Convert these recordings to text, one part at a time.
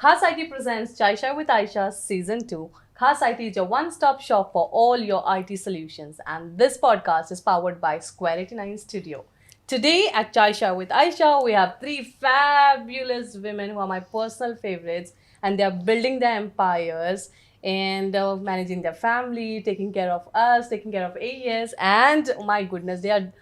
Khas IT presents Chai Shai with Aisha Season 2. Khas IT is your one-stop shop for all your IT solutions, and this podcast is powered by Square 89 Studio. Today at Chai Shai with Aisha, we have three fabulous women who are my personal favorites, and they are building their empires and managing their family, taking care of us, taking care of AES, and oh my goodness, they are,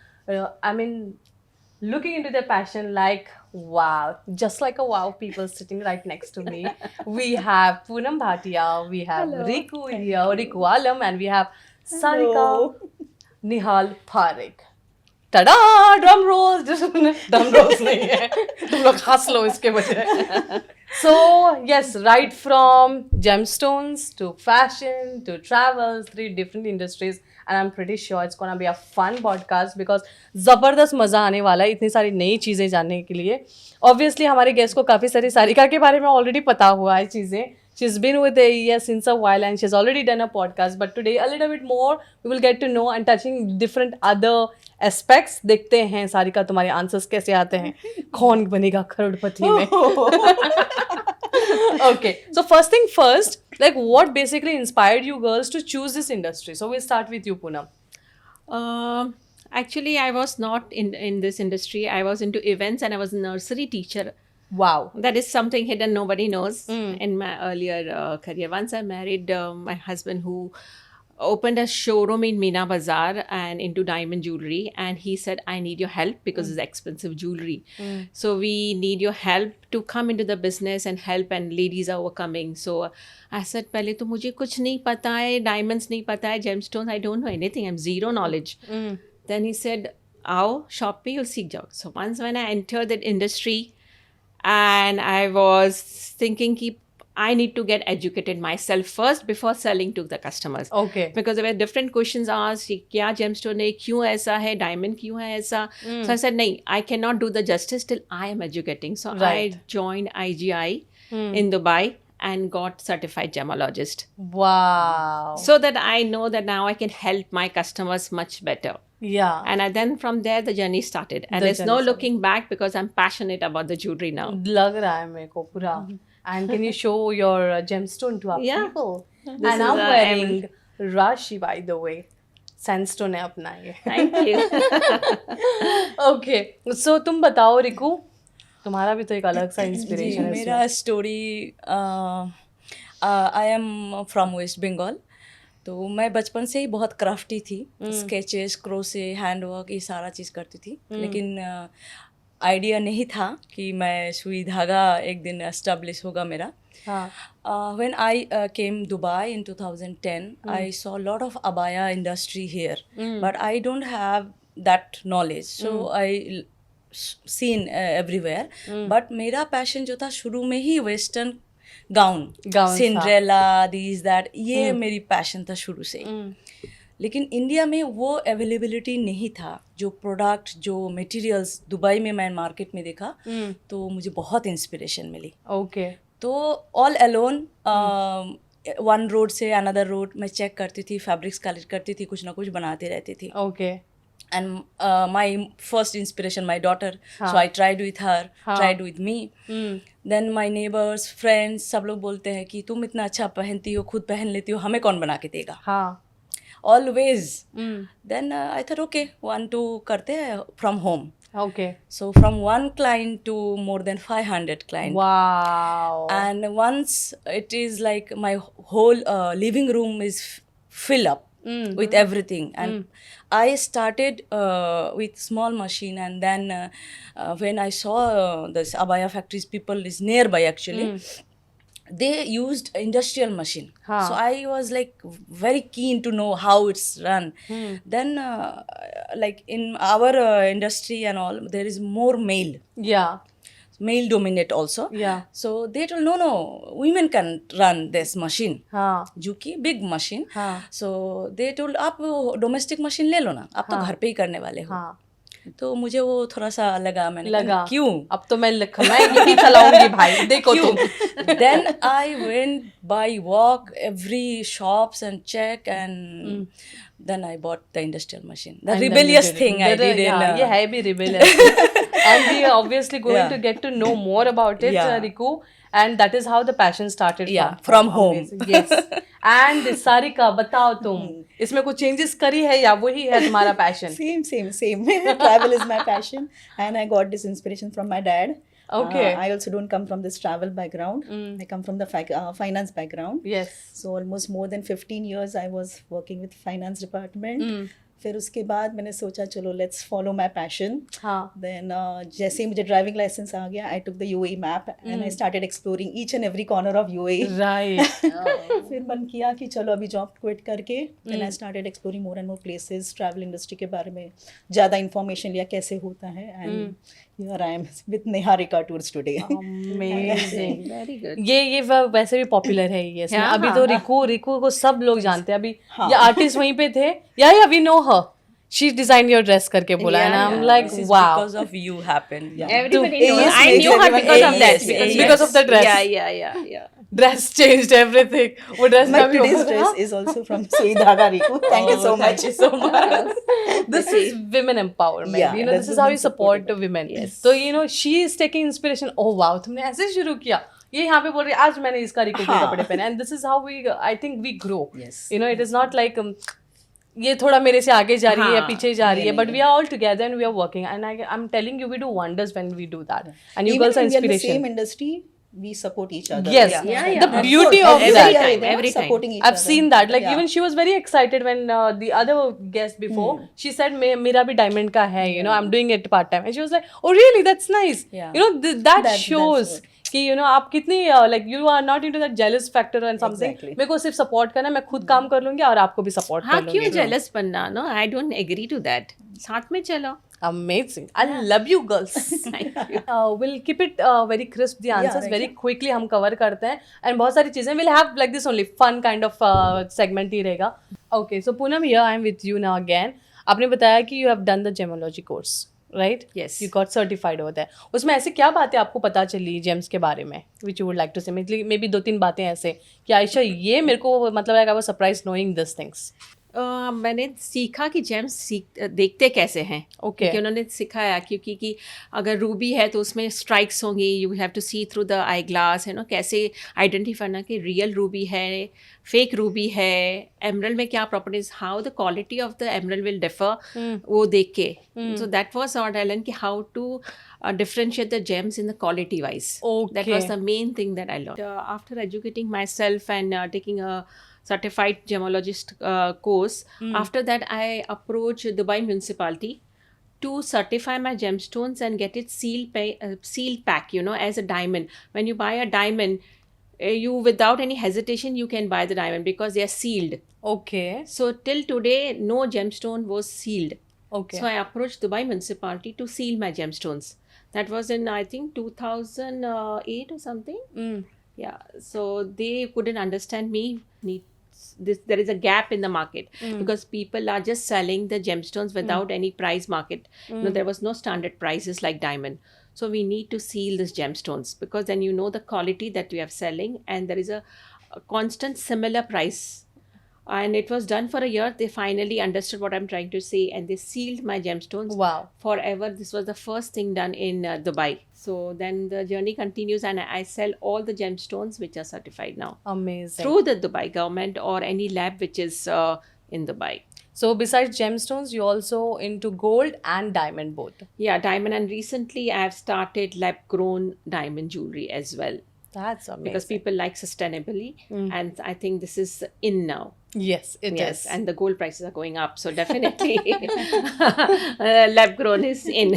looking into their passion like wow, just like a wow people sitting right next to me. We have Poonam Bhatia, we have Hello. Riku Thank here, you. Riku Alam, and we have Sarika Hello. Nihal Parekh. टडा drum roll drum roles नहीं है तुम लोग हंस लो इसके बजाय so yes, right from gemstones to fashion to travels, three different industries, and I'm pretty sure it's gonna be a fun podcast because ज़बरदस्त मज़ा आने वाला है इतनी सारी नई चीज़ें जानने के लिए. Obviously हमारे गेस्ट को काफ़ी सारी सारिका के बारे में ऑलरेडी पता हुआ है चीज़ें. She's been with AES since a while and she's already done a podcast. But today, a little bit more, we will get to know and touching different other aspects. देखते हैं सारिका तुम्हारे आंसर्स कैसे आते हैं. कौन बनेगा करोड़पति में? Okay, so first thing first, like what basically inspired you girls to choose this industry? So we'll start with you, Poonam. Actually, I was not in this industry. I was into events and I was a nursery teacher. Wow. That is something hidden nobody knows Mm. in my earlier career. Once I married my husband who opened a showroom in Meena Bazaar and into diamond jewelry, and he said, I need your help because it's expensive jewelry. So we need your help to come into the business and help, and ladies are coming. So I said, पहले तो मुझे कुछ नहीं पता है, diamonds नहीं पता है, gemstones, I don't know anything, I'm zero knowledge. Then he said, आओ shop पे you'll सीख जाओ. So once when I entered that industry, and I was thinking कि I need to get educated myself first before selling to the customers. Okay. Because there were different questions asked, कि क्या gemstone है, क्यों ऐसा है, diamond क्यों है ऐसा. So I said, नहीं, I cannot do the justice till I am educating. So Right. I joined IGI in Dubai and got certified gemologist. Wow. So that I know that now I can help my customers much better. Yeah. And then from there, the journey started. And The there's no journey looking back because I'm passionate about the jewelry now. लग रहा है मेरे को पूरा. And can you show your gemstone to our Yeah. people? This And is I'm a wearing Rashi, by the way. Sandstone है अपना ये. Thank you. Okay. So तुम बताओ रिकू, तुम्हारा भी तो एक अलग सा जी, इंस्पिरेशन है. मेरा story I am from West Bengal. तो मैं बचपन से ही बहुत क्राफ्टी थी. स्केचेस, क्रोशे, हैंडवर्क, ये सारा चीज़ करती थी. लेकिन आइडिया नहीं था कि मैं सुई धागा एक दिन एस्टेब्लिश होगा मेरा. When I came Dubai in 2010, I saw a lot of abaya industry here, but I don't have that knowledge. So I seen everywhere. But मेरा पैशन जो था शुरू में ही western gown, Cinderella, this that, ये मेरी पैशन था शुरू से ही. लेकिन इंडिया में वो अवेलेबिलिटी नहीं था. जो प्रोडक्ट, जो मटेरियल्स दुबई में मैं मार्केट में देखा, तो मुझे बहुत इंस्पिरेशन मिली. ओके. तो ऑल अलोन वन रोड से अनदर रोड मैं चेक करती थी, फैब्रिक्स कलेक्ट करती थी, कुछ ना कुछ बनाती रहती थी. Okay. And my first inspiration, my daughter. So I tried with her, tried with me. Then my neighbors, friends, सब लोग बोलते हैं कि तुम इतना अच्छा पहनती हो, खुद पहन लेती हो, हमें कौन बना के देगा. हाँ. Always. Then I thought, okay, 1-2 करते हैं from home. Okay. So from one client to more than 500 clients. Wow. And once it is like my whole living room is fill up with everything. And I started with small machine, and then when I saw this abaya factories, people is nearby actually. They used industrial machine. So I was like very keen to know how it's run. Then like in our industry and all, there is more male. Yeah. Male dominate also. Yeah. So they told no, women can run this machine. हाँ. जुकी big machine. हाँ. So they told आप domestic machine ले लो ना, आप तो घर पे ही करने वाले हो. हाँ. तो मुझे वो थोड़ा सा लगा. मैंने लगा कहा, क्यों? अब तो मैं यही चलाऊंगी भाई, देखो तुम. Then I went by walk every shops and check, and then I bought the industrial machine. The And then you rebellious did it. thing I did in. Yeah, ये है भी rebellious. And we are obviously going Yeah. to get to know more about it, Yeah. Riku. And that is how the passion started. Yeah, from home. Amazing. Yes. And Sarika, बताओ तुम इसमें कुछ changes करी है या वही है तुम्हारा passion? Same. Travel is my passion, and I got this inspiration from my dad. Okay. I also don't come from this travel background. I come from the finance background. Yes. So almost more than 15 years I was working with finance department. फिर उसके बाद मैंने सोचा चलो let's follow my passion. हाँ. Then जैसे ही मुझे ड्राइविंग लाइसेंस आ गया I took the UAE map and I started exploring each and every corner of UAE. Right. फिर मन किया कि चलो अभी जॉब क्विट करके then I started exploring more and more places, travel industry के बारे में ज़्यादा इन्फॉर्मेशन लिया कैसे होता है. And here I am with Niharika tours today. Amazing. Very good. ये वैसे भी पॉपुलर है ये. हाँ, अभी तो रिकू को सब लोग जानते हैं. अभी हाँ. ये आर्टिस्ट वहीं पे थे. Yeah we know her. She designed your dress करके बोला. And I'm like, This is wow. because of you happened. Yeah. Everybody Yes, knows. I yes, knew her everyone- because of that. yes, because of the dress. Yeah. Dress changed everything. वो dress My का भी today's होगा. dress is also from Sui Dhaga Riku. Thank you so much. Thank you so much. This is women empowerment. Yeah, You know, that's this is how women you support supported. women. Yes. So you know, she is taking inspiration. Oh wow, तुमने ऐसे शुरू किया. ये यहाँ पे बोल रही है आज मैंने इसका रिको के हाँ. कपड़े पहने. And this is how I think we grow. Yes. You know, it is not like ये थोड़ा मेरे से आगे जा रही है हाँ, पीछे जा रही है, but we are all together and we are working, and I'm telling you we do wonders when we do that, and you Even girls are when we are in the inspiration. same industry, we support each other. Yes. Yeah. The beauty of Every that. time, every time. Supporting each I've other. seen that. Like Yeah. even she was very excited when the other guest before she said, "मेरा भी diamond का है, you know, I'm doing it part time." And she was like, "Oh really? That's nice." Yeah. You know, that That's shows good. कि you know आप कितनी like you are not into that jealous factor and something. Exactly. मेरे को सिर्फ support करना, मैं खुद काम कर लूंगी और आपको भी support हाँ कर क्यों लूंगी. jealous बनना? No, I don't agree to that. साथ में चलो. Amazing. I love you girls. Thank you. We'll keep it very crisp the answers. right. Very quickly हम cover करते हैं and बहुत सारी चीजें we'll have like this only fun kind of segment ही रहेगा. Okay, so Poonam here I am with you now again. आपने बताया कि you have done the gemology course, right? Yes. You got certified over there. उसमें ऐसे क्या बातें आपको पता चली gems के बारे में which you would like to say? Maybe 2-3 बातें ऐसे कि आयशा ये मेरे को मतलब like I was surprised knowing these things. मैंने सीखा कि जेम्स देखते कैसे हैं. Okay. क्योंकि उन्होंने सिखाया क्योंकि कि अगर रूबी है तो उसमें स्ट्राइक्स होंगी. You have to see through the eye glass, है ना, कैसे आइडेंटिफाई करना कि रियल रूबी है, फेक रूबी है, एमरल्ड में क्या properties, how the quality of the emerald will differ, वो देख के. So that was what I learn कि how to differentiate the gems in the quality wise. That was Okay. the main thing that I learned. After educating myself and taking a certified gemologist course, after that I approached Dubai municipality to certify my gemstones and get it sealed pack, you know, as a diamond. When you buy a diamond, you without any hesitation you can buy the diamond because they are sealed. Okay. So till today no gemstone was sealed. Okay. So I approached Dubai municipality to seal my gemstones. That was in I think 2008 or something. Yeah. So they couldn't understand me. There is a gap in the market because people are just selling the gemstones without any price market. No, there was no standard prices like diamond. So we need to seal these gemstones because then you know the quality that we are selling and there is a constant similar price. And it was done for a year. They finally understood what I'm trying to say and they sealed my gemstones Wow. forever. This was the first thing done in Dubai. So then the journey continues and I sell all the gemstones which are certified now Amazing. through the Dubai government or any lab which is in Dubai. So besides gemstones, you also into gold and diamond both. Yeah, diamond, and recently I have started lab grown diamond jewelry as well That's amazing. because people like sustainably and I think this is in now. Yes, it Yes, is. and the gold prices are going up, so definitely lab grown is in.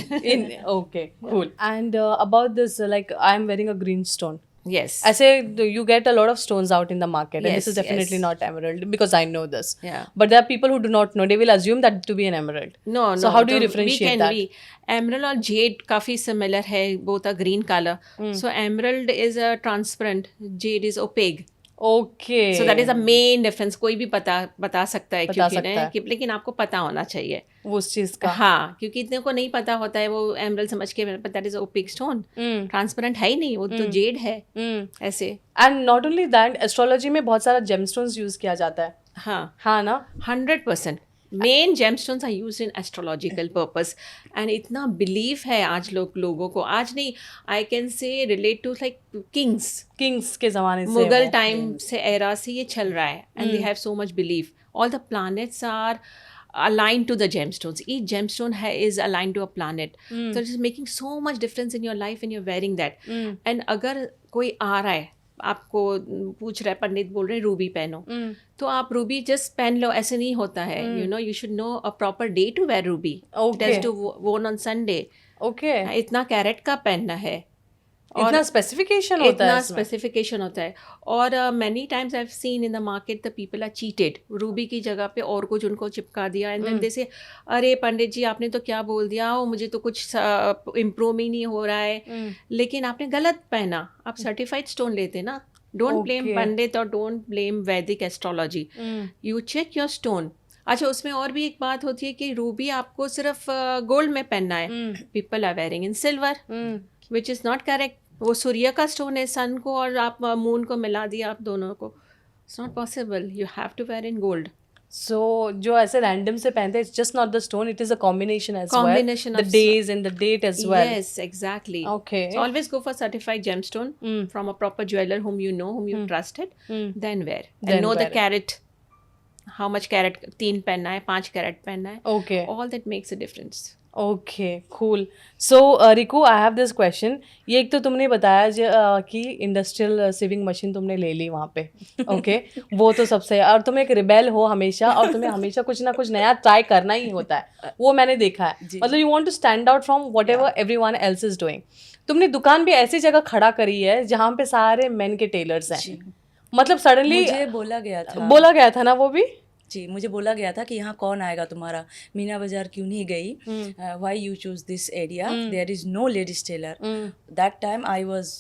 Okay, cool. And about this, like I'm wearing a green stone. Yes. I say you get a lot of stones out in the market, and this Yes, is definitely yes. not emerald because I know this. Yeah. But there are people who do not know. They will assume that to be an emerald. No, So no. how do you the- differentiate that? Emerald और jade काफी similar है, both are green color. So emerald is a transparent, jade is opaque. Okay. So that is the main difference. कोई भी बता सकता है बता क्योंकि सकता है। कि लेकिन आपको पता होना चाहिए. वो उस चीज का. हाँ, क्योंकि इतने को नहीं पता होता है वो emerald समझ के, but that is a opaque stone. Transparent है ही नहीं, वो तो jade है. ऐसे. And not only that, astrology में बहुत सारा gemstones use किया जाता है. हाँ. हाँ ना? 100%. Main gemstones are used in astrological purpose, and इतना belief है आज लोगों को, आज नहीं, I can say relate to like kings, Kings के ज़माने से मुगल वो। टाइम से एरा से ये चल रहा है, and they have so much belief. All the planets are aligned to the gemstones. Each gemstone is aligned to a planet. So it is making so much difference in your life when you're wearing that. And अगर कोई आ रहा है आपको पूछ रहा है, पंडित बोल रहे हैं रूबी पहनो, तो आप रूबी जस्ट पहन लो, ऐसे नहीं होता है. You know, you should know a proper day to wear ruby. It has to worn on Sunday. Okay, इतना कैरेट का पहनना है, इतना स्पेसिफिकेशन होता है इतना इसमें? स्पेसिफिकेशन होता है. और many times I have seen in the market the people are cheated. Ruby की जगह पे और कुछ उनको चिपका दिया, एंड देन दे से अरे पंडित जी आपने तो क्या बोल दिया, ओ मुझे तो कुछ इम्प्रूव ही नहीं हो रहा है. लेकिन आपने गलत पहना. आप सर्टिफाइड स्टोन लेते ना. डोंट ब्लेम पंडित और don't blame Vedic astrology. You check your stone. अच्छा, उसमें और भी एक बात होती है कि रूबी आपको सिर्फ गोल्ड में पहनना है. People are wearing in silver, which is not correct. वो सूर्य का स्टोन है, सन को और आप मून को मिला दिया आप दोनों को. It's not possible. You have to wear in gold. So जो ऐसे रैंडम से पहनते हैं, it's just not the stone, it is a combination as Combination well, of the days and the date as well. Yes, exactly. Okay. So always go for certified gemstone from a proper jeweler whom you know, whom you trusted. Then wear. Then And know wear the it. carat. How much carat? 3 पहनना है, 5 carat पहनना है. Okay. All that makes a difference. Okay, cool. So Riku, I have this question. ये एक तो तुमने बताया कि इंडस्ट्रियल सिविंग मशीन तुमने ले ली वहाँ पे, ओके वो तो सबसे, और तुम एक रिबेल हो हमेशा, और तुम्हें हमेशा कुछ ना कुछ नया ट्राई करना ही होता है, वो मैंने देखा है. मतलब you want to stand out from whatever everyone else is doing. तुमने दुकान भी ऐसी जगह खड़ा करी है जहाँ पे सारे मेन के टेलर्स हैं. मतलब सडनली मुझे बोला गया था ना वो भी. जी, मुझे बोला गया था कि यहाँ कौन आएगा तुम्हारा, मीना बाजार क्यों नहीं गई, why you choose this area, there is no ladies tailor. That time I was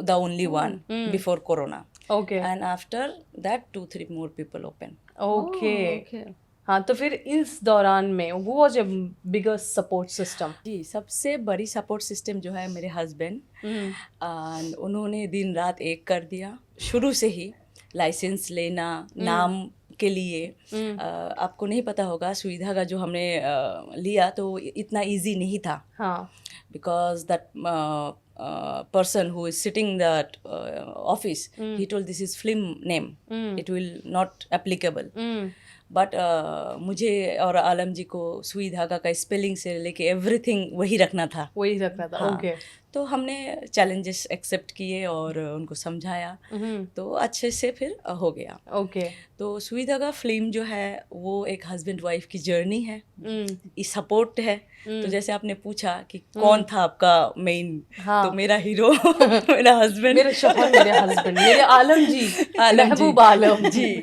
the only one before corona. Okay. And after that 2-3 more people open. Okay. हाँ, तो फिर इस दौरान में वो was a biggest support system. जी, सबसे बड़ी सपोर्ट सिस्टम जो है मेरे हस्बैंड. उन्होंने दिन रात एक कर दिया शुरू से ही. लाइसेंस लेना, नाम के लिए, आपको नहीं पता होगा सुविधा का जो हमने लिया तो इतना इजी नहीं था. हाँ. Because that person who is sitting that office, he told this is film name, it will not applicable. But मुझे और आलम जी को सुई धागा का स्पेलिंग से लेके एवरीथिंग वही रखना था. ओके. तो हमने चैलेंजेस एक्सेप्ट किए और उनको समझाया, तो अच्छे से फिर हो गया. ओके. तो सुई धागा फिल्म जो है वो एक हस्बैंड वाइफ की जर्नी है, सपोर्ट है. तो जैसे आपने पूछा कि कौन था आपका मेन, तो मेरा हीरो मेरा हस्बैंड, मेरे शौहर, मेरे हस्बैंड, मेरे आलम जी, महबूब आलम जी.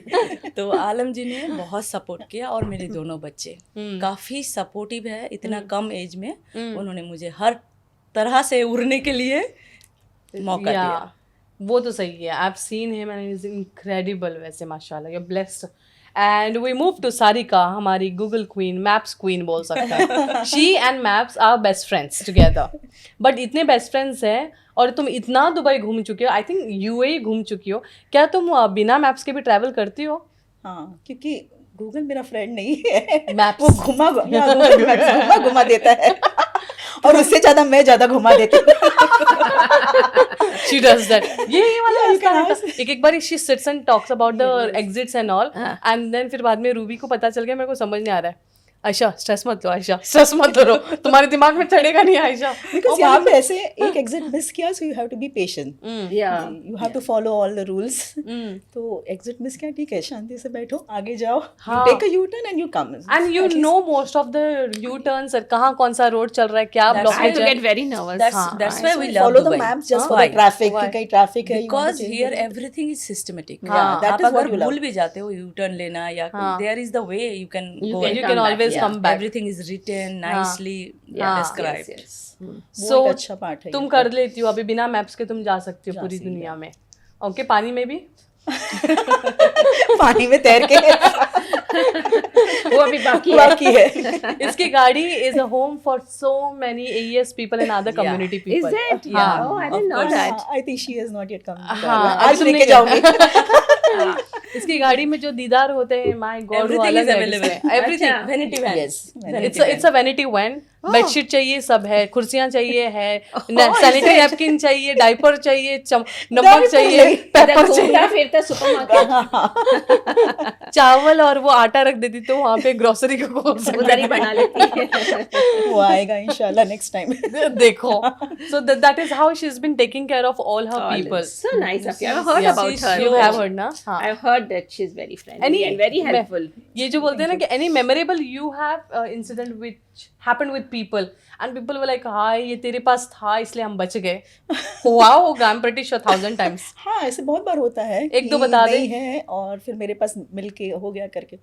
तो आलम जी ने बहुत सपोर्ट किया और मेरे दोनों बच्चे काफ़ी सपोर्टिव है. इतना कम एज में उन्होंने मुझे हर तरह से उड़ने के लिए मौका दिया. वो तो सही है. I have seen him and he is incredible. वैसे माशाल्लाह, you are blessed. And we move to Sarika, हमारी गूगल क्वीन, मैप्स क्वीन बोल सकता है. She and maps are best friends together. But इतने बेस्ट फ्रेंड्स हैं और तुम इतना दुबई घूम चुकी हो, आई थिंक यूएई घूम चुकी हो. क्या तुम बिना मैप्स के भी ट्रैवल करती हो? हाँ, क्योंकि गूगल मेरा फ्रेंड नहीं है. मैप्स वो घुमा देता है और उससे ज्यादा मैं ज्यादा घुमा देती हूँ. She does that. ये वाला इसका है. एक बार she sits and talks about the exits and all, and then फिर बाद में रूबी को पता चल गया, मेरे को समझ नहीं आ रहा है. आयशा स्ट्रेस मत लो, आयशा स्ट्रेस मत लो, तुम्हारे दिमाग में चढ़ेगा नहीं आयशा. बिकॉज यहाँ पे ऐसे एक एग्जिट मिस किया, so you have to be patient, you have to follow all the rules. तो एग्जिट मिस किया, ठीक है, शांति से बैठो, आगे जाओ, take a U turn and you come. And you know most of the U turns, कहाँ कौन सा रोड चल रहा है, क्या block I get very nervous. That's why we love follow the Dubai. maps just for the traffic. कि कहीं traffic है, Because here everything is systematic. that आप is what अगर you love. भूल भी जाते हो यू टर्न लेना या there is the way you can go. you can always come back. Everything is written nicely described. So वो एक अच्छा पार्ट है. तुम कर लेती हो अभी बिना मैप्स के, तुम जा सकती हो पूरी दुनिया में. ओके. पानी में भी पानी में तैर के वो अभी बाकी है. इसकी गाड़ी is a home for so many AES people and other community people. Is it? Yeah. Oh, I didn't know that. I think she has not yet come. हाँ, आज लेके जाऊंगी. इसकी गाड़ी में जो दीदार होते हैं, माय गॉड, वो Everything अलग is है available. इसमें। Everything, Vanity van. Yes, it's a vanity van. Bedsheet चाहिए, सब है, कुर्सियां चाहिए है, Oh, sanitary is it? Napkin चाहिए, डायपर चाहिए, नमक चाहिए, पेपर चाहिए, घूमता फिरता सुपरमार्केट चावल, और वो आटा रख देती तो वहाँ पे ग्रोसरी को खोल उधर ही बना लेती है। वो आएगा इंशाल्लाह नेक्स्ट टाइम। देखो, so that is how she's been taking care of all her people. So nice of you. I've heard Yeah. about her. You have heard ना? हाँ. I've heard that she's very friendly and very helpful. ये जो बोलते हैं ना कि any memorable you have incident which happened with people and people were like, हाँ ये तेरे पास था इसलिए हम बच गए, हुआ होगा, I'm pretty sure 1000 times. हाँ, ऐसे बहुत बार होता है एक दो कि बता दे। नहीं है और फिर मेरे पास मिल के हो गया करके।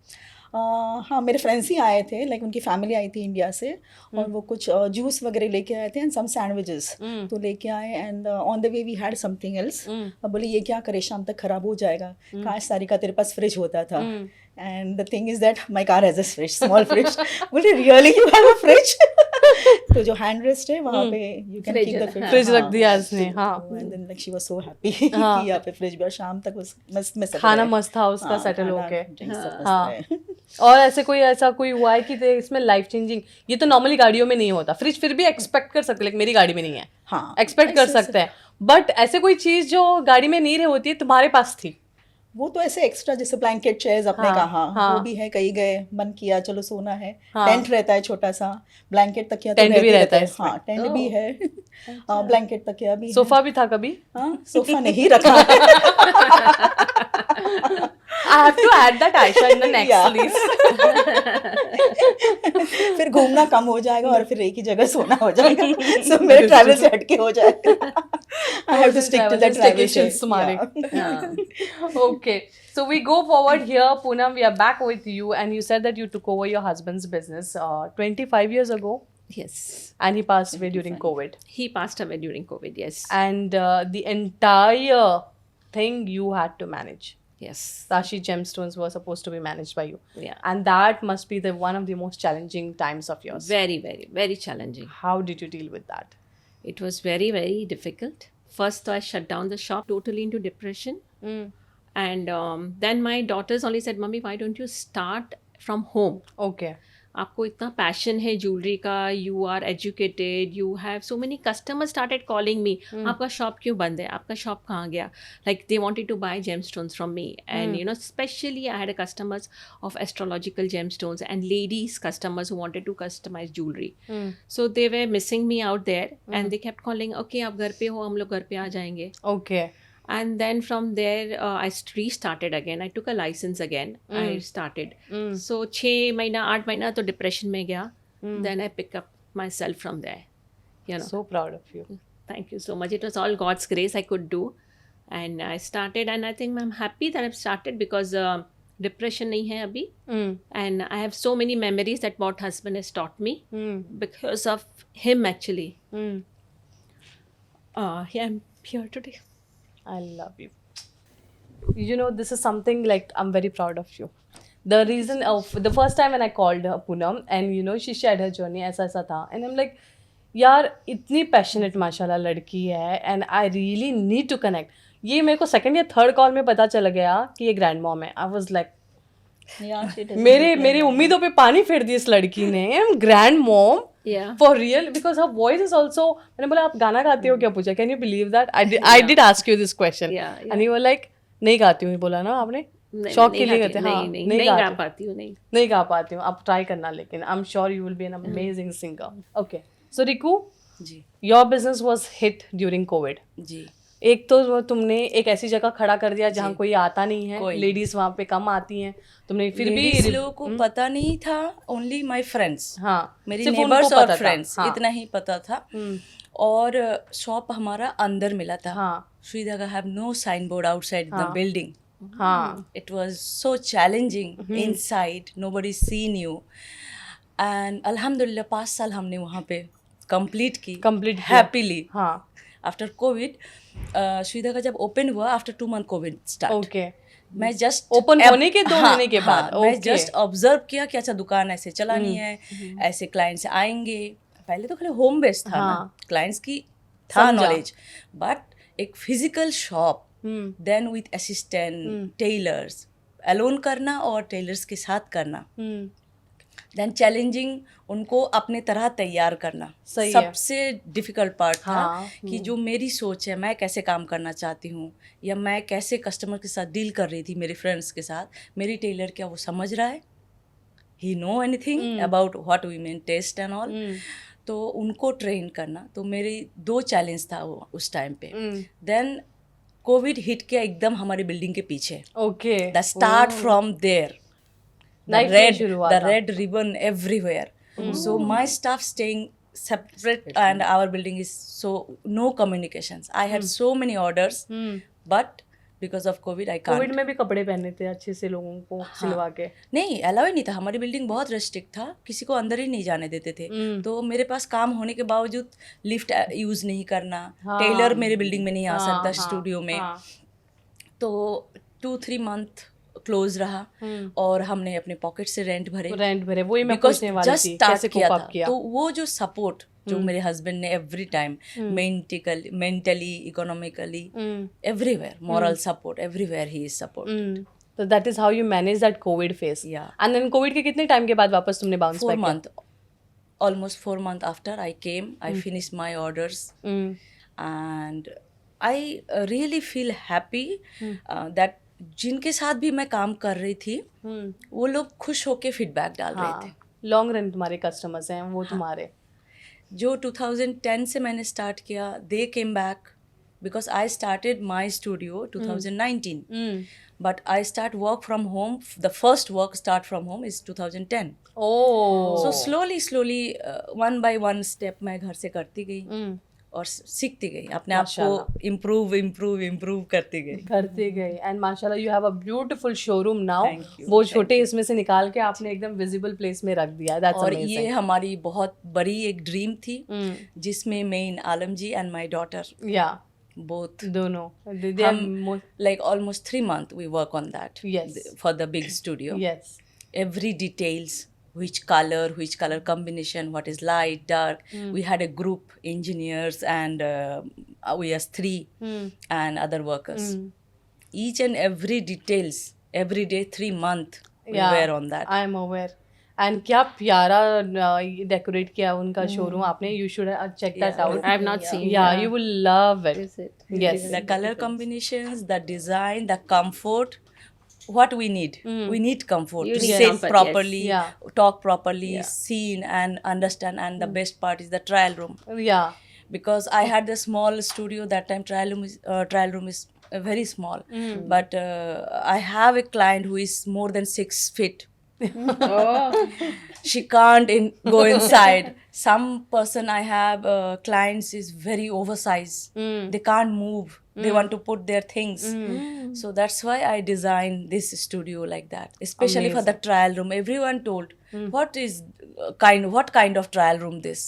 हाँ, मेरे फ्रेंड्स ही आए थे, लाइक उनकी फैमिली आई थी इंडिया से, और वो कुछ जूस वगैरह लेके आए थे एंड सम सैंडविचेस तो लेके आए, and on the way we had something else. अब बोले ये क्या करे, शाम तक खराब हो जाएगा, काश सारिका तेरे पास फ्रिज होता था। And the thing is that my car has a fridge, small fridge. बोले really you have a fridge? तो जो हैंड रेस्ट है वहाँ पे you can keep the fridge रख दिया इसने, हाँ। And then like she was so happy कि यहाँ पे फ्रिज भी, और शाम तक उस मस्त में खाना मस्त था उसका सेटल होके। हाँ। और ऐसा कोई हुआ है कि इसमें लाइफ चेंजिंग, ये तो नॉर्मली गाड़ियों में नहीं होता, फ्रिज फिर भी एक्सपेक्ट कर सकते, लाइक मेरी गाड़ी में नहीं है, हाँ, एक्सपेक्ट कर सकते हैं, बट ऐसे कोई चीज जो गाड़ी में नहीं रही होती है तुम्हारे पास थी? वो तो ऐसे एक्स्ट्रा, जैसे ब्लैंकेट चेयर्स आपने कहा, वो भी है, कहीं गए मन किया चलो सोना है, टेंट रहता है छोटा सा, ब्लैंकेट तकिया तो टेंट भी रहता है, हाँ टेंट भी है, ब्लैंकेट तकिया भी है। सोफा भी था कभी? हाँ, सोफा नहीं रखा है। I have to add that, Aisha, in the next list. फिर घूमना कम हो जाएगा और फिर एक ही जगह सोना हो जाएगा, सो मेरे ट्रैवल से हटके हो जाएगा। I have to stick to the travel staycations तुम्हारे। Okay, so we go forward here, Poonam. We are back with you, and you said that you took over your husband's business 25 years ago, Yes. and he passed away during COVID. He passed away during COVID, yes. And the entire thing you had to manage. Yes. Tashi Gemstones were supposed to be managed by you. Yeah. And that must be one of the most challenging times of yours. Very, very, very challenging. How did you deal with that? It was very, very difficult. First, I shut down the shop totally into depression. And then my daughters only said, Mummy, why don't you start from home? Okay. आपको इतना passion है jewellery का, you are educated, you have so many customers started calling me, आपका shop क्यों बंद है, आपका shop कहाँ गया, like they wanted to buy gemstones from me, and you know specially I had customers of astrological gemstones and ladies customers who wanted to customise jewellery, so they were missing me out there and they kept calling, okay आप घर पे हो, हम लोग घर पे आ जाएंगे। Okay. And then from there, I restarted again. I took a license again. I started. So 6 महीना 8 महीना तो depression में गया. Then I pick up myself from there. You know. So proud of you. Thank you so much. It was all God's grace I could do. And I started, and I think I'm happy that I've started because depression नहीं है अभी. And I have so many memories that what husband has taught me because of him actually. Yeah, I'm here today. I love you. You know, this is something like I'm very proud of you. The reason of the first time when I called her Poonam, and you know she shared her journey, ऐसा था, and I'm like, यार इतनी passionate माशाल्लाह लड़की है, and I really need to connect. ये मेरे को second या third call में पता चल गया कि ये grand mom है. I was like, मेरी उम्मीदों पे पानी फेर दी इस लड़की ने. grand mom. Yeah. For real, because her voice is also. मैंने बोला आप गाना गाते हो क्या पूछा? Can you believe that? I did ask you this question. Yeah. And you were like नहीं गाती हूँ, बोला ना आपने. शौक के लिए गाते हैं. हाँ, नहीं गा पाती हूँ, नहीं गा पाती हूँ. आप ट्राई करना, लेकिन I'm sure you will be an amazing singer. Okay. So Riku, ji your business was hit during COVID. जी एक तो वो तुमने एक ऐसी जगह खड़ा कर दिया जहाँ कोई आता नहीं है, कोई लेडीज वहाँ पे कम आती हैं, तुमने फिर Ladies भी लोगों को पता नहीं था, ओनली माय फ्रेंड्स, हाँ मेरी सिर्फ उनको नेबर्स पता और था. फ्रेंड्स, हाँ. इतना ही पता था. और शॉप हमारा अंदर मिला था. हाँ. Sri Dhaga have no signboard outside the building. हाँ. It was so challenging inside. Nobody seen you. And Alhamdulillah 5 साल हमने वहाँ पे complete की. Happily. हाँ. After COVID, Sri Dhaga जब open हुआ, after 2 month COVID start. Okay. मैं जस्ट ओपन होने के 2 महीने के बाद. मैं जस्ट ऑब्जर्व किया कि अच्छा दुकान ऐसे चलानी है, ऐसे क्लाइंट्स आएंगे. पहले तो खाली होम बेस्ड था ना, क्लाइंट्स की था नॉलेज, बट एक physical shop, then with assistant, tailors, alone करना और टेलर्स के साथ करना, हम्म, देन चैलेंजिंग उनको अपने तरह तैयार करना सही है। सबसे डिफिकल्ट पार्ट था। हाँ, कि जो मेरी सोच है, मैं कैसे काम करना चाहती हूँ या मैं कैसे कस्टमर के साथ डील कर रही थी मेरे फ्रेंड्स के साथ, मेरी टेलर क्या वो समझ रहा है, he know anything about what we mean test and all, तो उनको ट्रेन करना, तो मेरी 2 चैलेंज था वो उस टाइम पे। देन कोविड हिट किया एकदम हमारी बिल्डिंग के पीछे, okay, the start from there, Night में शुरू हुआ the था। red ribbon everywhere. So my staff staying separate and our building is so no communications. I had so many orders, but because of COVID I can't. Covid में भी कपड़े पहने थे अच्छे से लोगों को सिलवा के। नहीं अलाउ ही नहीं था, हमारी बिल्डिंग बहुत रेस्ट्रिक्ट था, किसी को अंदर ही नहीं जाने देते थे। तो मेरे पास काम होने के बावजूद लिफ्ट यूज नहीं करना, टेलर मेरे बिल्डिंग में नहीं आ सकता स्टूडियो में, तो 2-3 मंथ क्लोज रहा और हमने अपने पॉकेट से रेंट भरे, वही मैं बिकॉज पूछने वाली जस्ट थी, स्टार्ट कैसे किया cope था। up किया? तो वो जो सपोर्ट जो मेरे हस्बैंड ने every time mentally economically everywhere, moral support everywhere, he is support. तो that is how you manage that covid phase. Yeah. And then covid के कितने टाइम के बाद वापस तुमने bounce 4 back month, almost 4 month after I came, I finished my orders, and I really feel happy that जिनके साथ भी मैं काम कर रही थी वो लोग खुश होके फीडबैक डाल रहे थे। लॉन्ग रन तुम्हारे कस्टमर्स हैं वो तुम्हारे। जो 2010 से मैंने स्टार्ट किया, they came back because I started my studio 2019, but I start work from home, the first work start from home is 2010। Oh, so slowly one by one step मैं घर से करती गई और सीखती गई, अपने आप को इम्प्रूव करती गई। एंड माशाल्लाह you have a beautiful showroom now. Thank you, वो छोटे इसमें से निकाल के आपने एकदम विजिबल प्लेस में रख दिया। दैट्स और अमेजिंग। ये हमारी बहुत बड़ी एक ड्रीम थी जिसमें मेन Alam ji and my daughter या both, दोनों like almost 3 months we work on that. Yes. For the big studio. Yes, Every details, which color combination, what is light, dark. We had a group, engineers and we as 3 and other workers. Each and every details, every day 3 months we were on that. I am aware. And क्या प्यारा decorate किया उनका showroom आपने। You should check that out. I have not seen. Yeah you will love it. Is it? Yes, The color combinations, the design, the comfort, what we need. We need comfort You to need sit comfort, yes. properly, Yeah. talk properly, seen and understand. And the best part is the trial room. या, Because I had the small studio that time. Trial room is very small, but I have a client who is more than 6 feet. She can't go inside. Some person I have clients is very oversized. They can't move. They want to put their things. So that's why I designed this studio like that, especially for the trial room. Everyone told, what kind of trial room this?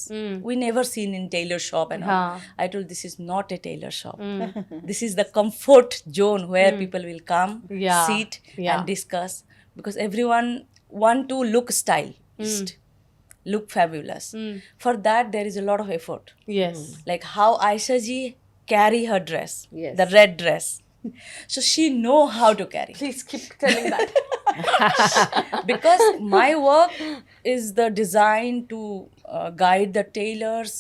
We never seen in tailor shop and all. I told, this is not a tailor shop. This is the comfort zone where people will come, Yeah. sit Yeah. and discuss, because everyone want to look stylist, look fabulous. For that there is a lot of effort. Yes, Like how Aisha ji carry her dress, Yes. the red dress. So she know how to carry. Please keep telling that. Because my work is the design to guide the tailors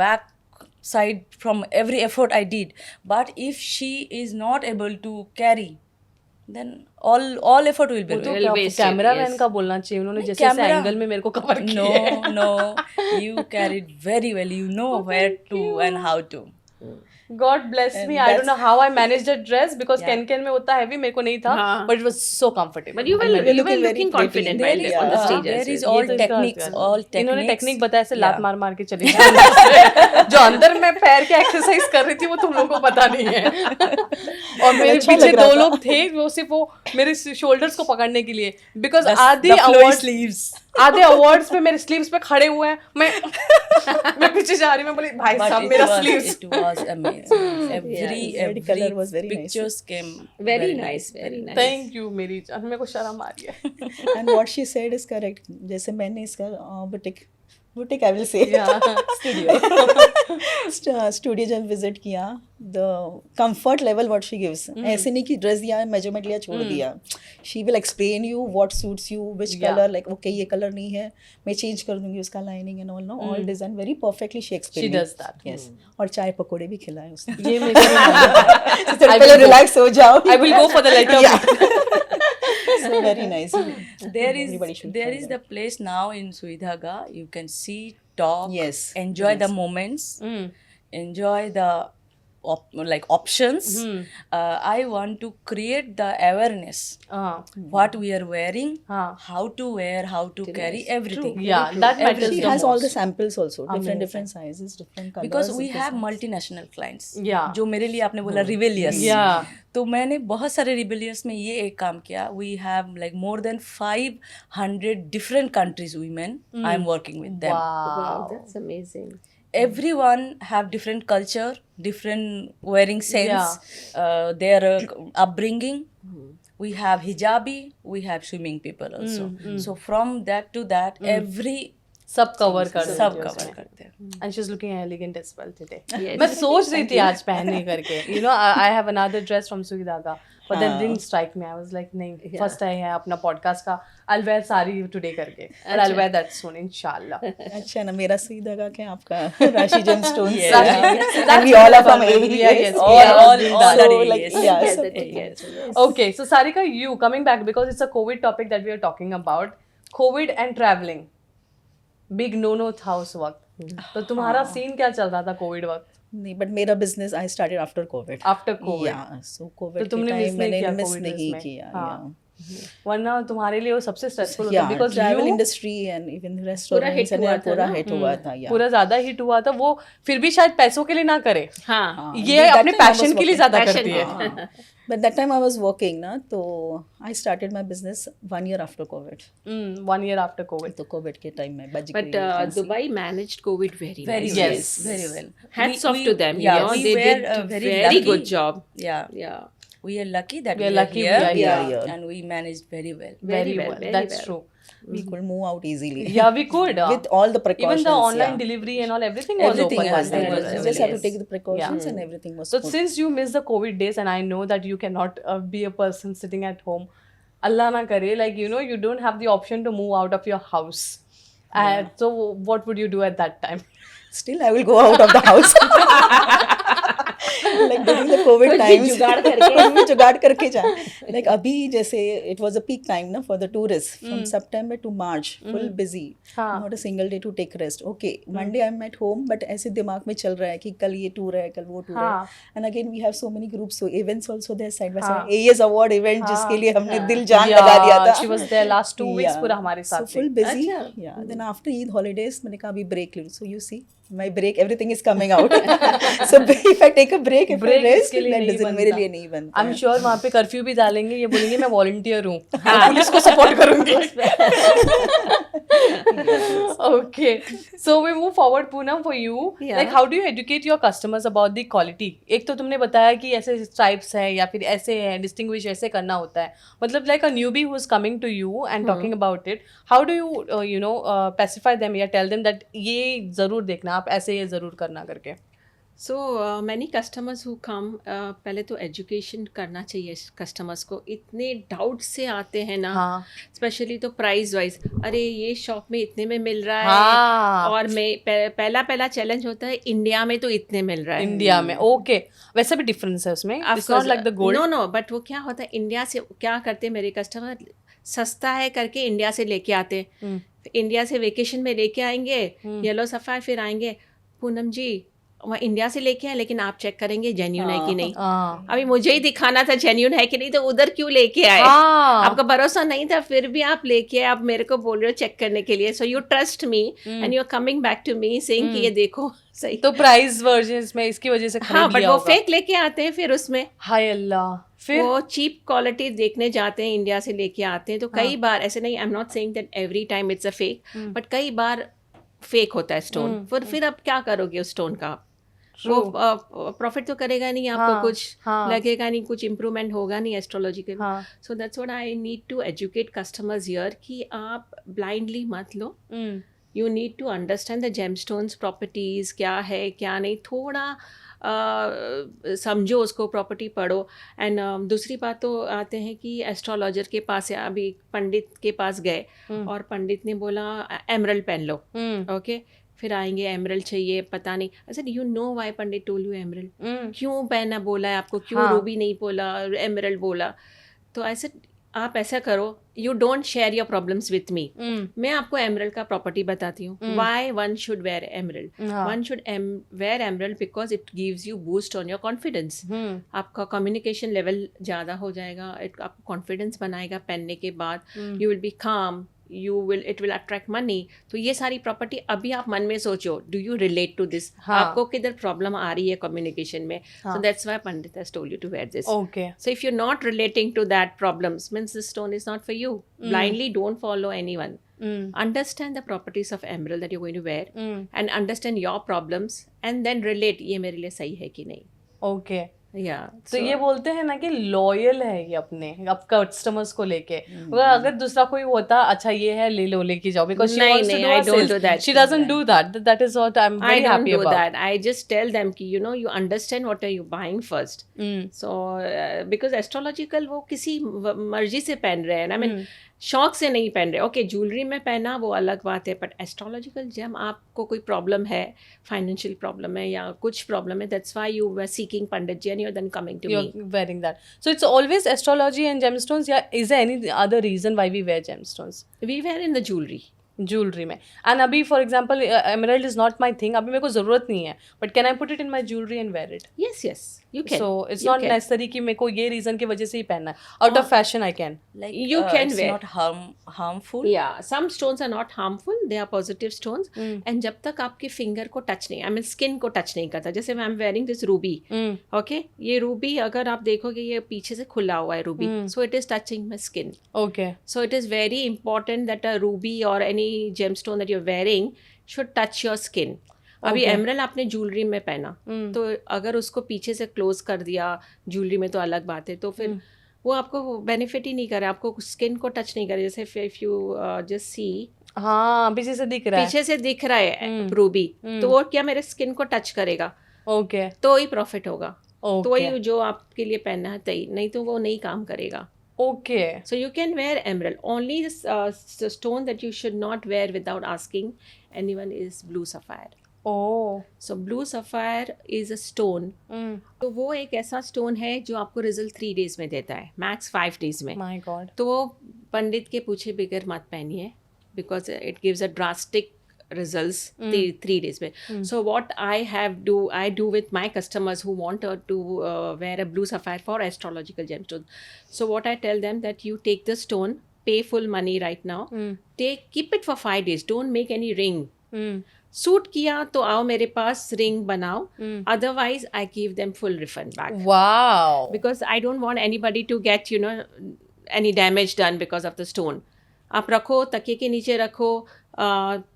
back side from every effort I did. But if she is not able to carry, then all effort will be तो ruined. wasted, camera man yes. का बोलना चाहिए उन्होंने, जैसे ऐसे camera- angle में मेरे को कवर किया है। No, you carried very well. You know where to and how to. God bless me. I don't know how I managed that dress because Yeah. Ken में उतना heavy मेरे को नहीं था, हाँ. but it was so comfortable. But you were were looking very looking confident There while is, on the stage there as is well. all ये तो इसका techniques, हथियार है। all techniques. इन्होंने टेक्निक बताया ऐसे लात Yeah. मार मार के चली जाए। जो अंदर मैं पैर के एक्सरसाइज कर रही थी वो तुम लोगों को पता नहीं है। और मेरे अच्छा पीछे लग रहा 2 था। लोग थे वो सिर्फ वो मेरे शोल्डर्स को पकड़ने के लिए, बिकॉज The आधे flowy अवार्ड sleeves. आधे अवार्ड्स पे मेरे स्लीव्स पे खड़े हुए हैं। मैं पीछे जा रही हूँ, मैं बोली भाई But साहब मेरा sleeves. it was amazing. red color was very nice. pictures came Very nice, very nice. Thank you मेरी जान, मेरे को शर्म आ रही है। And what she said is correct. जैसे मैंने इसका boutique I will say Yeah. studio studio जब विजिट किया, the comfort level what she gives, ऐसे नहीं कि ड्रेस दिया मेजरमेंट लिया छोड़ दिया, she will explain you what suits you, which colour, like okay ये कलर नहीं है मैं चेंज कर दूंगी उसका lining and all, know all design very perfectly she explain, She does that. Yes, और चाय पकौड़े भी खिलाए उसने। ये मेरे को तो पहले रिलैक्स हो जाओ। I will go for the letter. So very nice. There Everybody should is try the place now in Suidhaga. You can see, talk, Yes, enjoy the yes. moments, enjoy the options. I want to create the awareness what we are wearing, how to wear, how to carry everything. Yeah, that matters She the has all most. the samples also, different sizes, different colors. Because we have multinational clients. Yeah. जो मेरे लिए आपने बोला rebellious. Yeah. तो मैंने बहुत सारे rebellious में ये एक काम किया. We have like more than 500 different countries women. I'm working with them. Wow, that's amazing. Everyone have different culture, different wearing sense, their upbringing. We have hijabi, we have swimming people also. So from that to that, every सब cover कर सब cover करते हैं. And she's looking elegant as well today. Yes. मैं सोच रही थी आज पहनने करके. You know, I have another dress from Suidaga, but that didn't strike me. I was like, नहीं, first time है अपना podcast का. I'll wear साड़ी today करके. And I'll wear that soon, inshallah. अच्छा ना, मेरा सीधा क्या आपका राशि gemstone, That's we all are from Yeah, AES. yes, All- we are all- doing all that. are So like AES. yeah, Yes, so yes. Okay, so Sarika, you coming back because it's a COVID topic that we are talking about. COVID and traveling. Big no था उस वक्त. तो तुम्हारा scene क्या चल रहा था Covid वक्त? नहीं, बट मेरा business I started after Covid. After Covid. या सो कोविड तो के तुमने miss टाइम नहीं मैंने किया मिस COVID नहीं में? किया. हाँ. वरना तुम्हारे लिए वो सबसे स्ट्रेसफुल होता या है because travel you industry and even restaurants hit हुआ था पूरा ना? हिट हुआ था. या पूरा ज्यादा हिट हुआ था. वो फिर भी शायद पैसों के लिए ना करे, हाँ. ये that अपने time I was पैशन के लिए working. ज्यादा Passion करती है. हाँ. But that time I was working ना, तो I started my business 1 year after Covid. 1 year after COVID. तो कोविड के टाइम में बच But गई. Dubai managed COVID very Very nicely. well. Yes. Very well. Hats off We- to them. Yeah, you know, we they were, did very very lucky. good job. Yeah. Yeah. We are lucky that We are we lucky are we here, are here. and we managed very well. Very well, well. very That's well. true. we could move out easily. Yeah, we could. With all the precautions. Even the online yeah. delivery and all, everything was Everything open. was that there. time. You just have to take the precautions Yeah. and everything was So good. since you miss the COVID days, and I know that you cannot be a person sitting at home, Allah na kare, like you know, you don't have the option to move out of your house. So what would you do at that time? Still, I will go out of the house. like during the COVID कुछ भी times. जुगाड़ करके। कुछ भी जुगाड़ करके जा. Like अभी जैसे it was a peak time ना for the tourists from September to March, full busy. हाँ. Not a single day to take rest. Okay, Monday I'm at home, but ऐसे दिमाग में चल रहा है कि कल ये tour है, कल वो tour हाँ. है. And again we have so many groups, so events also there side by हाँ. side. AES award event जिसके लिए हमने दिल जान Yeah, लगा दिया था. she was there last 2 weeks Yeah. पूरा हमारे साथ So full थी. busy. Yeah. Then after Eid holidays, मैंने कहा अभी break ले लूँ. So you see, my break, everything is coming out. So if I take a break, if I Break rest, इसके लिए that नहीं doesn't मेरे बनता. लिए नहीं बनता. I'm sure वहाँ पे कर्फ्यू भी डालेंगे, ये बोलेंगे मैं वॉलंटियर हूँ, मैं पुलिस को सपोर्ट करूंगी. Okay, so we move forward, Poonam, for you. Yeah. Like how do you educate your customers about the quality? एक तो तुमने बताया कि ऐसे stripes हैं या फिर ऐसे हैं, distinguish ऐसे करना होता है. मतलब like a newbie who is coming to you and talking about it, how do you pacify them या tell them that ये जरूर देखना, आप ऐसे ये जरूर करना करके? So many customers who come, पहले तो एजुकेशन करना चाहिए कस्टमर्स को. इतने डाउट से आते हैं ना, हाँ. स्पेशली तो प्राइस वाइज. अरे ये शॉप में इतने में मिल रहा है, हाँ. और मैं पहला चैलेंज होता है इंडिया में तो इतने मिल रहा है. इंडिया में ओके, वैसे भी डिफरेंस है उसमें. It's not like the gold. No but वो क्या होता है, इंडिया से क्या करते हैं मेरे कस्टमर, सस्ता है करके इंडिया से लेके आते हैं. इंडिया से वेकेशन में लेके आएंगे, येलो सफ़ायर, फिर आएंगे, पूनम जी वहाँ इंडिया से लेके आए लेकिन आप चेक करेंगे जेन्यून है कि नहीं. अभी मुझे ही दिखाना था जेन्यून है कि नहीं, तो उधर क्यों लेके आए? आपका भरोसा नहीं था, फिर भी आप लेके आए, आप मेरे को बोल रहे हो चेक करने के लिए. So you trust me and you are coming back to me saying कि ये देखो सही. तो प्राइस वर्जन में इसकी वजह से हाँ, बट वो फेक लेके आते हैं फिर उसमें. हाय अल्लाह. फिर वो चीप क्वालिटी देखने जाते हैं, इंडिया से लेके आते हैं. तो कई बार ऐसे नहीं, आई am not saying that every time it's a fake, but कई बार फेक होता है स्टोन. फिर अब क्या करोगे उस स्टोन का? वो प्रॉफिट तो करेगा नहीं आपको. हाँ, कुछ हाँ. लगेगा नहीं, कुछ इम्प्रूवमेंट होगा नहीं एस्ट्रोलॉजी के. हाँ. So that's what I need to educate customers here कि आप ब्लाइंडली मत लो. You need to understand the gemstones properties, क्या है क्या नहीं, थोड़ा समझो उसको, प्रॉपर्टी पढ़ो. एंड दूसरी बात तो आते हैं कि एस्ट्रोलॉजर के पास या अभी पंडित के पास गए और पंडित ने बोला एमरल्ड पहन लो. ओके, फिर आएंगे एमरल्ड चाहिए, पता नहीं. I said you know why Pandit told you emerald, क्यों पहनना बोला है आपको, क्यों रूबी नहीं बोला, एमरल्ड बोला. तो आई सेड आप ऐसा करो, you don't share your problems with me, मैं आपको एमरल्ड का प्रॉपर्टी बताती हूँ. Why one should wear emerald, one should wear emerald because it gives you boost on your confidence. आपका कम्युनिकेशन लेवल ज़्यादा हो जाएगा, आपको कॉन्फिडेंस बनाएगा पहनने के बाद. You will be calm, it will attract money. तो ये सारी प्रॉपर्टी अभी आप मन में सोचो, do you relate to this, आपको किधर प्रॉब्लम आ रही है कम्युनिकेशन में. So that's why pandit has told you to wear this. Okay. So if you're not relating to that problems, means this stone is not for you. Blindly don't follow anyone. Understand the properties of emerald that you're going to wear and understand your problems and then relate, ये मेरे लिए सही है कि नहीं. Okay. Yeah. तो ये बोलते हैं ना कि लॉयल है ये अपने अब कस्टमर्स को लेके. अगर दूसरा कोई होता, अच्छा ये है ले लो, लेके जाओ, बिकॉज नहीं, I don't do that. She doesn't do that. That is what I'm I very don't happy do about. that. I just tell them कि you know you understand what are you buying first. So because astrological वो किसी मर्जी से पहन रहे हैं ना, I mean शौक से नहीं पहन रहे. ओके, ज्वेलरी में पहना वो अलग बात है, बट एस्ट्रोलॉजिकल जेम आपको कोई प्रॉब्लम है, फाइनेंशियल प्रॉब्लम है या कुछ प्रॉब्लम है, that's why you were seeking pandit ji and you are then coming to me. You're wearing that. So it's always astrology and gemstones. Yeah, is there any other reason why we wear gemstones? We wear in the jewelry. Jewellery में. And अभी for example emerald is not my thing, अभी मेरे को जरूरत नहीं है, but can I put it in my jewellery and wear it? Yes, yes, you can. So it's not necessary कि मेरे को ये रीजन की वजह से ही पहनना है. Out of fashion I can. Like You can it's wear. not harmful. Yeah, some stones are not harmful, they are positive stones. And जब तक आपके फिंगर को टच नहीं, आई मीन स्किन को टच नहीं करता, जैसे I am wearing this Ruby. Okay, ये रूबी अगर आप देखोगे ये पीछे से खुला हुआ है Ruby, so it is touching my skin. Okay. So it is very important that a ruby or any gemstone that you're wearing should touch your skin. अभी एमरल्ड आपने ज्वेलरी में पहना, तो अगर उसको पीछे से क्लोज कर दिया ज्वेलरी में तो अलग बात है, तो फिर वो आपको बेनिफिट ही नहीं करे, आपको स्किन को टच नहीं करे. जैसे इफ यू जस्ट सी, हाँ पीछे से दिख रहा है, पीछे से दिख रहा है रूबी, तो वो क्या मेरे स्किन को टच करेगा, ओके, तो ही प्रॉफिट होगा. तो ओके, वही जो आपके लिए पहनना है तई, नहीं तो वो नहीं काम करेगा. Okay. So you can wear emerald. Only the stone that you should not wear without asking anyone is blue sapphire. Oh. So blue sapphire is a stone. तो वो एक ऐसा स्टोन है जो आपको रिजल्ट 3 days में देता है, मैक्स 5 days में. My God. तो वो पंडित के पूछे बगैर मत पहनिए, because it gives a drastic results 3 days में. So what I do with my customers who want to wear a blue sapphire for astrological gemstones. So what I tell them that you take the stone, pay full money right now, keep it for 5 days, don't make any ring. Suit किया तो आओ मेरे पास ring बनाओ, otherwise I give them full refund back. Wow. Because I don't want anybody to get any damage done because of the stone. आप रखो, तकिए के नीचे रखो,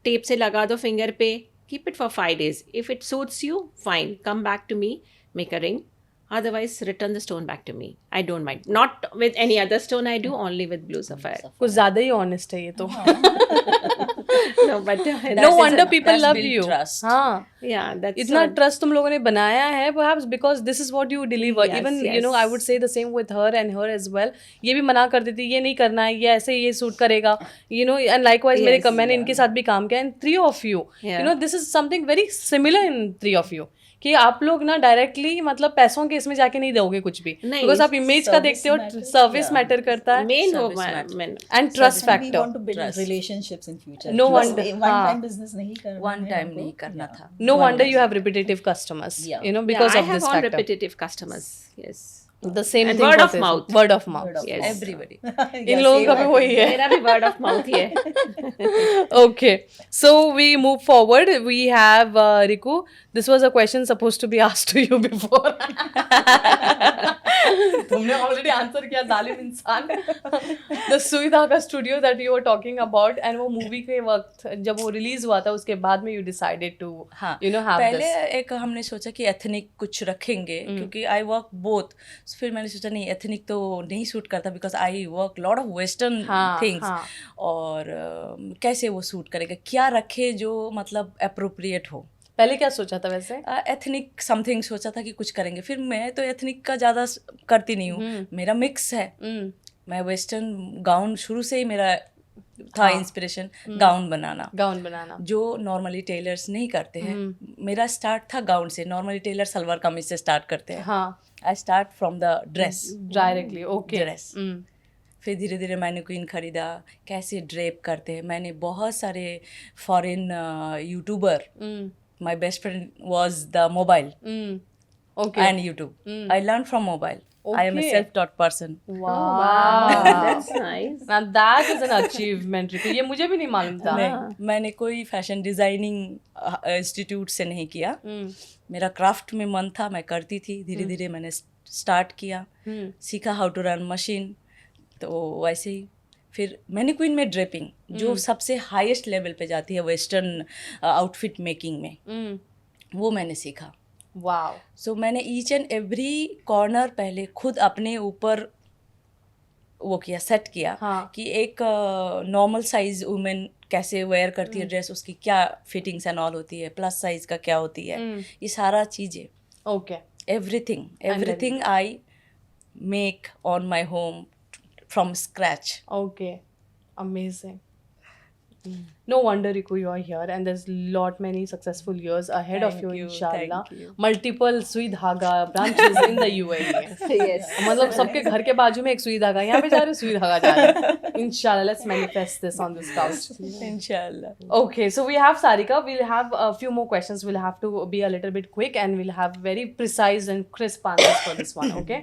टेप से लगा दो फिंगर पे, keep it for 5 days. If it suits you, fine, come back to me, make a ring. Otherwise, return the stone back to me. I don't mind. Not with any other stone I do, only with blue sapphire. कुछ ज्यादा ही honest है ये तो. No, but No wonder people love build you. trust. हाँ. yeah, that's इतना trust तुम लोगों ने बनाया है, perhaps because this is what you deliver. Yes, Even yes. I would say the same with her and her as well. ये भी मना कर देती, ये नहीं करना है, ये ऐसे ये सूट करेगा, and likewise मेरे मैंने इनके साथ भी काम किया, and 3 of you, Yeah. this is something very similar in 3 of you. कि आप लोग ना डायरेक्टली मतलब पैसों के इसमें जाके नहीं दोगे कुछ भी, नहीं, बिकॉज आप इमेज का देखते हो, सर्विस मैटर करता है, main Service वो matter. man. And trust We factor. want to build Trust. relationships in future. No Plus, wonder. one हाँ. time business नहीं करना One है time हमको. नहीं करना Yeah. था. No wonder you have repetitive customers, Yeah. because I of have this all factor. repetitive customers. Yes. The same And thing word for of this. mouth. Word of mouth. Word of Yes. Everybody. इन लोगों का भी वही है. मेरा भी word of mouth ही है. Okay, so we move forward. We have Riku. This was a question supposed to be asked to you before. तुमने already answer किया जालिम इंसान. The सुई धागा studio that you were talking about, and वो movie के वक्त जब वो release हुआ था उसके बाद में you decided to हाँ, have पहले this. एक हमने सोचा कि एथनिक कुछ रखेंगे क्योंकि आई वर्क बोथ. फिर मैंने सोचा नहीं, एथनिक तो नहीं सूट करता because I work lot of western हाँ, थिंग्स. हाँ. और कैसे वो सूट करेगा, क्या रखे जो मतलब अप्रोप्रिएट हो. पहले क्या सोचा था वैसे? एथनिक समथिंग सोचा था कि कुछ करेंगे. फिर मैं तो एथनिक का ज़्यादा करती नहीं हूँ, मेरा मिक्स है. मैं वेस्टर्न गाउन शुरू से ही मेरा था इंस्पिरेशन, गाउन बनाना जो नॉर्मली टेलर्स नहीं करते हैं. मेरा स्टार्ट था गाउन से. नॉर्मली टेलर सलवार कमीज से स्टार्ट करते हैं. हाँ, I start from the dress directly. Okay. Dress. फिर धीरे धीरे मैंने क्वीन खरीदा, कैसे ड्रेप करते हैं. मैंने बहुत सारे foreign YouTuber, my best friend was the mobile Okay. and YouTube. I learned from mobile. I am a Okay. self-taught person. Wow. That's nice. Now that is an achievement, Ritu. ये मुझे भी नहीं मालूम था. नहीं, मैंने कोई फैशन डिजाइनिंग इंस्टीट्यूट से नहीं किया. मेरा क्राफ्ट में मन था, मैं करती थी. धीरे धीरे मैंने स्टार्ट किया, सीखा हाउ टू रन मशीन. तो वैसे ही फिर मैंने क्वीन में ड्रेपिंग, जो सबसे हाईएस्ट लेवल पे जाती है वेस्टर्न आउटफिट मेकिंग में, वो मैंने सीखा. Wow. सो मैंने ईच एंड एवरी कॉर्नर पहले खुद अपने ऊपर वो किया, सेट किया. हाँ. कि एक नॉर्मल साइज वुमेन कैसे वेयर करती है ड्रेस, उसकी क्या फिटिंग्स एंड ऑल होती है, प्लस साइज का क्या होती है, ये सारा चीज़ें, Okay. Everything I make on my home from scratch. Okay. Amazing. No wonder, Riku, you are here, and there's lot many successful years ahead of Thank you, you, inshallah. thank you. Multiple Sui Dhaga branches in the UAE. Yes. मतलब सबके घर के बाजू में एक सुई धागा, यहाँ पे जा रहे सुई धागा जा रहे. Inshallah, let's manifest this on this couch. इंशाल्लाह. Okay, so we have Sarika. We'll have a few more questions. We'll have to be a little bit quick, and we'll have very precise and crisp answers for this one. Okay,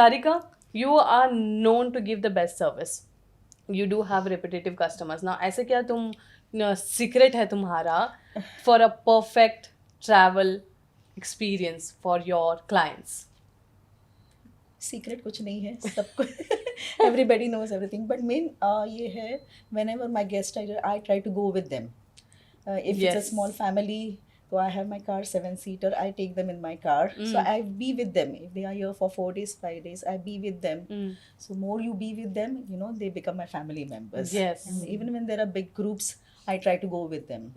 Sarika, you are known to give the best service. You do have repetitive customers. Now, ऐसे क्या तुम secret है तुम्हारा for a perfect travel experience for your clients? Secret कुछ नहीं है, सबको everybody knows everything. But main ये है, whenever my guest I try to go with them. If it's a Yes. Small family, so I have my car 7-seater, I take them in my car. So I be with them. If they are here for 4 days, 5 days, I be with them. So more you be with them, they become my family members. Yes. And even when there are big groups, I try to go with them.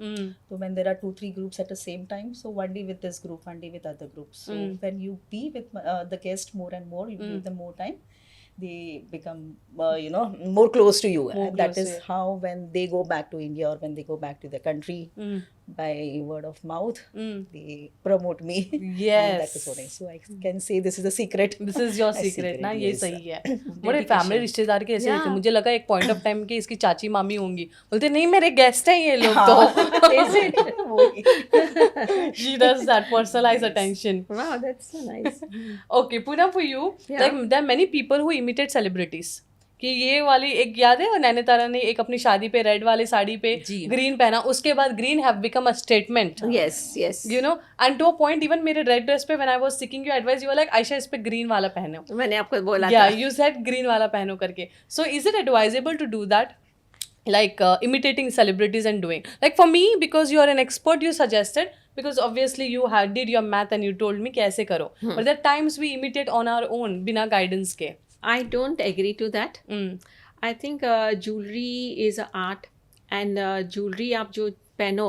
So when there are 2-3 groups at the same time, so one day with this group, one day with other groups. So when you be with the guest more and more, you give them more time, they become more close to you. More And that close is to you. how when they go back to India or when they go back to their country, by word of mouth, they promote me. Yes. And that is what so I can say this is a secret. This is your A secret ना, ये yes. सही है. बड़े family रिश्तेदार के ऐसे थे. मुझे लगा एक पॉइंट ऑफ टाइम के इसकी चाची मामी होंगी, बोलते नहीं मेरे गेस्ट हैं ये लोग तो. Is it? वही. She does that personalized attention. Wow, that's so nice. Okay, Poonam, for you, Yeah. like there are many people who imitate celebrities. कि ये वाली एक याद है, नैनीतारा ने एक अपनी शादी पे रेड वाली साड़ी पे जी. ग्रीन पहना, उसके बाद green have become a statement. Yes, yes. You know, and to a point, even मेरे रेड ड्रेस पे when I was seeking your advice, you were like, Ayesha इस पे ग्रीन वाला पहनो. मैंने आपको बोला Yeah, था. you said green वाला पहनो करके. So is it advisable to do that? Like imitating celebrities and doing. Like for me, because you are an expert, you suggested, because obviously you did your math and you told me कि ऐसे करो. But there are times we imitate on our own, बिना guidance के. I don't agree to that. I think jewelry is an art, and jewelry आप जो पहनो,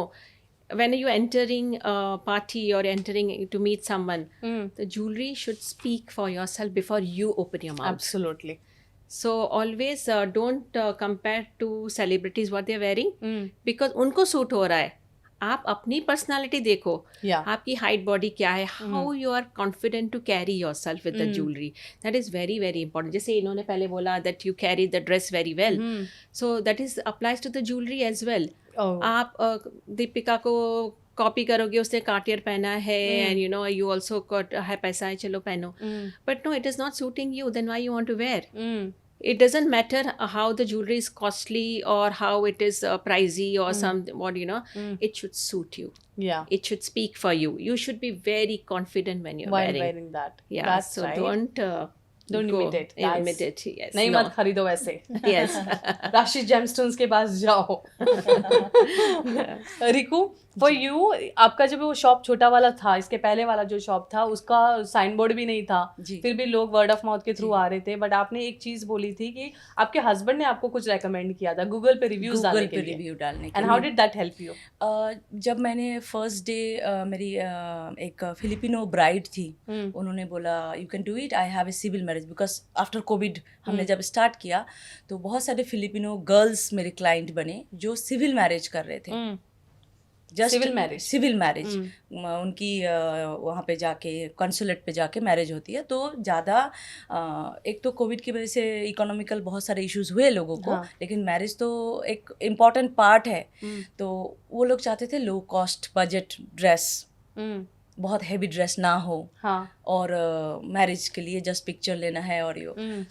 when you entering a party or entering to meet someone, the jewelry should speak for yourself before you open your mouth. Absolutely. So always don't compare to celebrities what they're wearing, because उनको suit हो रहा है. आप अपनी personality देखो. Yeah. आपकी height body क्या है, how you are confident to carry your self with the jewellery. That is very very important. जैसे इन्होंने पहले बोला that you carry the dress very well, so that is applies to the jewellery as well. Oh. आप दीपिका को copy करोगे, उसने Cartier पहना है एंड यू ऑल्सो है पैसा है चलो पहनो, but no it is not suiting you, then why you want to wear. it doesn't matter how the jewelry is costly or how it is pricey or some what it should suit you. Yeah. It should speak for you. You should be very confident when you're While wearing. wearing that. Yeah, That's so right. don't Don't imitate. That's- imitate. Yes, नहीं no. मत खरीदो वैसे. Yes. राशि gemstones के पास जाओ. Riku, for you, आपका जब वो शॉप छोटा वाला था, इसके पहले वाला जो शॉप था उसका साइन बोर्ड भी नहीं था, जी। फिर भी लोग वर्ड ऑफ माउथ के थ्रू आ रहे थे, बट आपने एक चीज बोली थी कि आपके हस्बैंड ने आपको कुछ रेकमेंड किया था गूगल पे रिव्यूज डालने गूगल के पे लिए. रिव्यू डालने के एंड हाउ लिए। Did that help you? जब मैंने फर्स्ट डे मेरी एक फिलिपिनो ब्राइड थी, उन्होंने बोला you can do it, I have a civil marriage, because after covid हमने जब स्टार्ट किया तो बहुत सारे फिलिपिनो गर्ल्स मेरे क्लाइंट बने जो सिविल मैरिज कर रहे थे. Civil marriage? सिविल मैरिज उनकी वहाँ पे जाके कंसुलेट पे जाके मैरिज होती है. तो ज़्यादा एक तो कोविड की वजह से इकोनॉमिकल बहुत सारे इश्यूज हुए लोगों को, लेकिन मैरिज तो एक इम्पॉर्टेंट पार्ट है. तो वो लोग चाहते थे लो कॉस्ट बजट ड्रेस, बहुत हैवी ड्रेस ना हो, हाँ. और मैरिज के लिए जस्ट पिक्चर लेना है और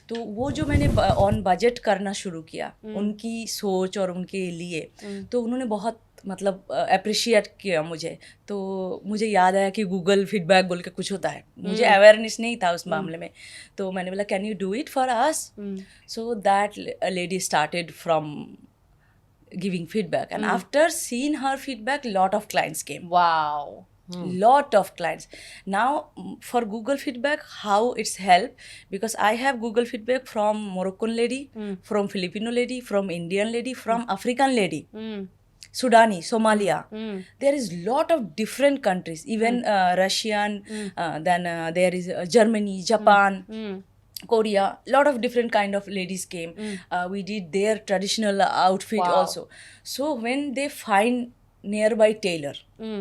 तो वो जो मैंने ऑन बजट करना शुरू किया उनकी सोच और उनके लिए, तो उन्होंने बहुत मतलब अप्रिशिएट किया मुझे. तो मुझे याद आया कि गूगल फीडबैक बोल के कुछ होता है, मुझे अवेयरनेस नहीं था उस मामले में. तो मैंने बोला can you do it for us? So that lady started from giving feedback, and after seeing her feedback lot of clients came. Wow. Lot of clients. Now for Google feedback, how it's helped, because I have Google feedback from Moroccan lady, from Filipino lady, from Indian lady, from African lady, Sudani, Somalia. There is lot of different countries, even Russian, then there is Germany, Japan, Korea, lot of different kind of ladies came. We did their traditional outfit also. So when they find nearby tailor,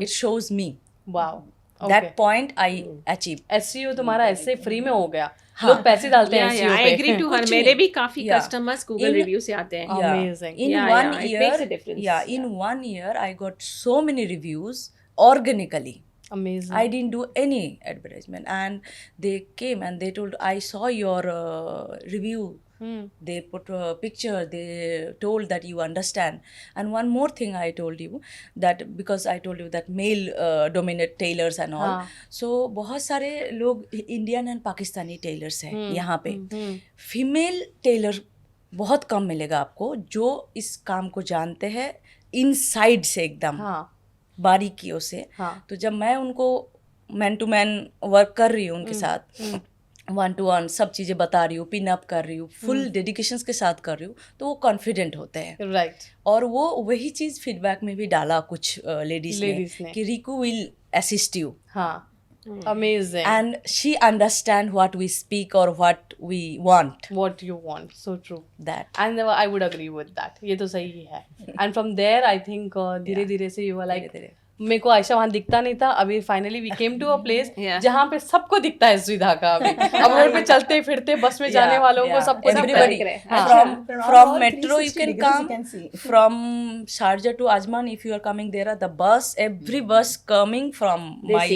it shows me. Wow. That point I achieved. SEO तुम्हारा ऐसे free में हो गया. लोग पैसे डालते हैं SEO I पे. agree to her. कुछ मेरे नहीं. भी काफी Yeah. customers Google In- review से आते हैं. Yeah. Amazing. In Yeah, one yeah, it year, makes a difference. Yeah, in 1 year I got so many reviews organically. Amazing. I didn't do any advertisement, and they came and they told, I saw your review. They put a picture, they told that you understand. And one more thing I told you, that because I told you that male dominate tailors and all, so बहुत सारे लोग Indian and Pakistani tailors हैं यहाँ पे. Female Taylor बहुत कम मिलेगा आपको जो इस काम को जानते हैं इनसाइड से एकदम बारीकियों से. तो जब मैं उनको मैन टू मैन वर्क कर रही हूँ उनके साथ, 1-to-1 सब चीज़ें बता रही हूँ, पिन अप कर रही हूँ, फुल डेडिकेशंस के साथ कर रही हूँ, तो वो कॉन्फिडेंट होते हैं. राइट. और वो वही चीज़ फीडबैक में भी डाला कुछ लेडीज ने कि रिकू विल असिस्ट यू. हाँ. Amazing. And she understand what we speak or what we want. What you want. So true. That. And I would agree with that. ये तो सही ही है. And from there I think धीरे धीरे से you were like, मेरे को आयशा वहाँ दिखता नहीं था, अभी finally we came to a place जहाँ पे सबको दिखता है सुई धागा. अभी अब रोड पे चलते फिरते बस में जाने वालों को सबको everybody from metro you can come, from Sharjah to Ajman if you are coming, there are the bus, every bus coming from my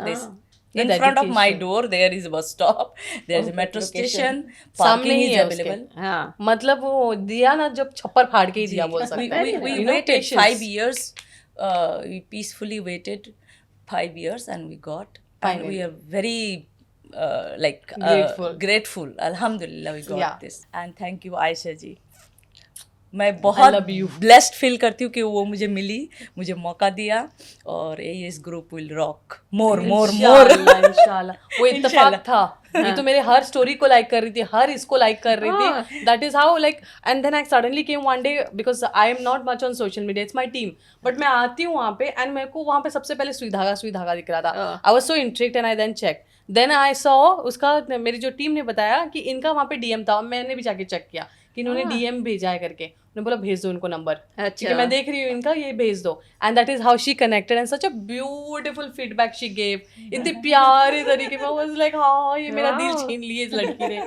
this. In front of my door there is a bus stop, there is a metro station, parking is available. हाँ. मतलब वो दिया ना जब छप्पर फाड़ के ही दिया बोल सकते हैं. We waited 5 years. We peacefully waited 5 years and we got. And we are very grateful. Alhamdulillah we got this. And thank you Aisha ji. मैं बहुत ब्लेस्ड फील करती हूँ कि वो मुझे मिली, मुझे मौका दिया, और इस ग्रुप विल रॉक मोर इंशाल्लाह. वो इत्तेफाक था. ये तो मेरे हर स्टोरी को लाइक कर रही थी, हर इसको लाइक कर रही थी. That is how like. And then I suddenly came one day, because I am not much on social media, it's my team, but मैं आती हूँ वहाँ पे एंड मेरे को वहाँ पे सबसे पहले सुई धागा दिख रहा था. I was so intrigued and I then check. Then I saw उसका, मेरी जो टीम ने बताया कि इनका वहाँ पे डीएम था, मैंने भी जाके चेक किया कि इन्होंने डीएम भेजा है करके. उन्होंने बोला भेज दो उनको नंबर, ठीक है मैं देख रही हूँ इनका, ये भेज दो. And that is how she connected and such a beautiful feedback she gave. इतने प्यारे तरीके में. वाज लाइक हाँ ये मेरा दिल छीन लिए इस लड़की ने.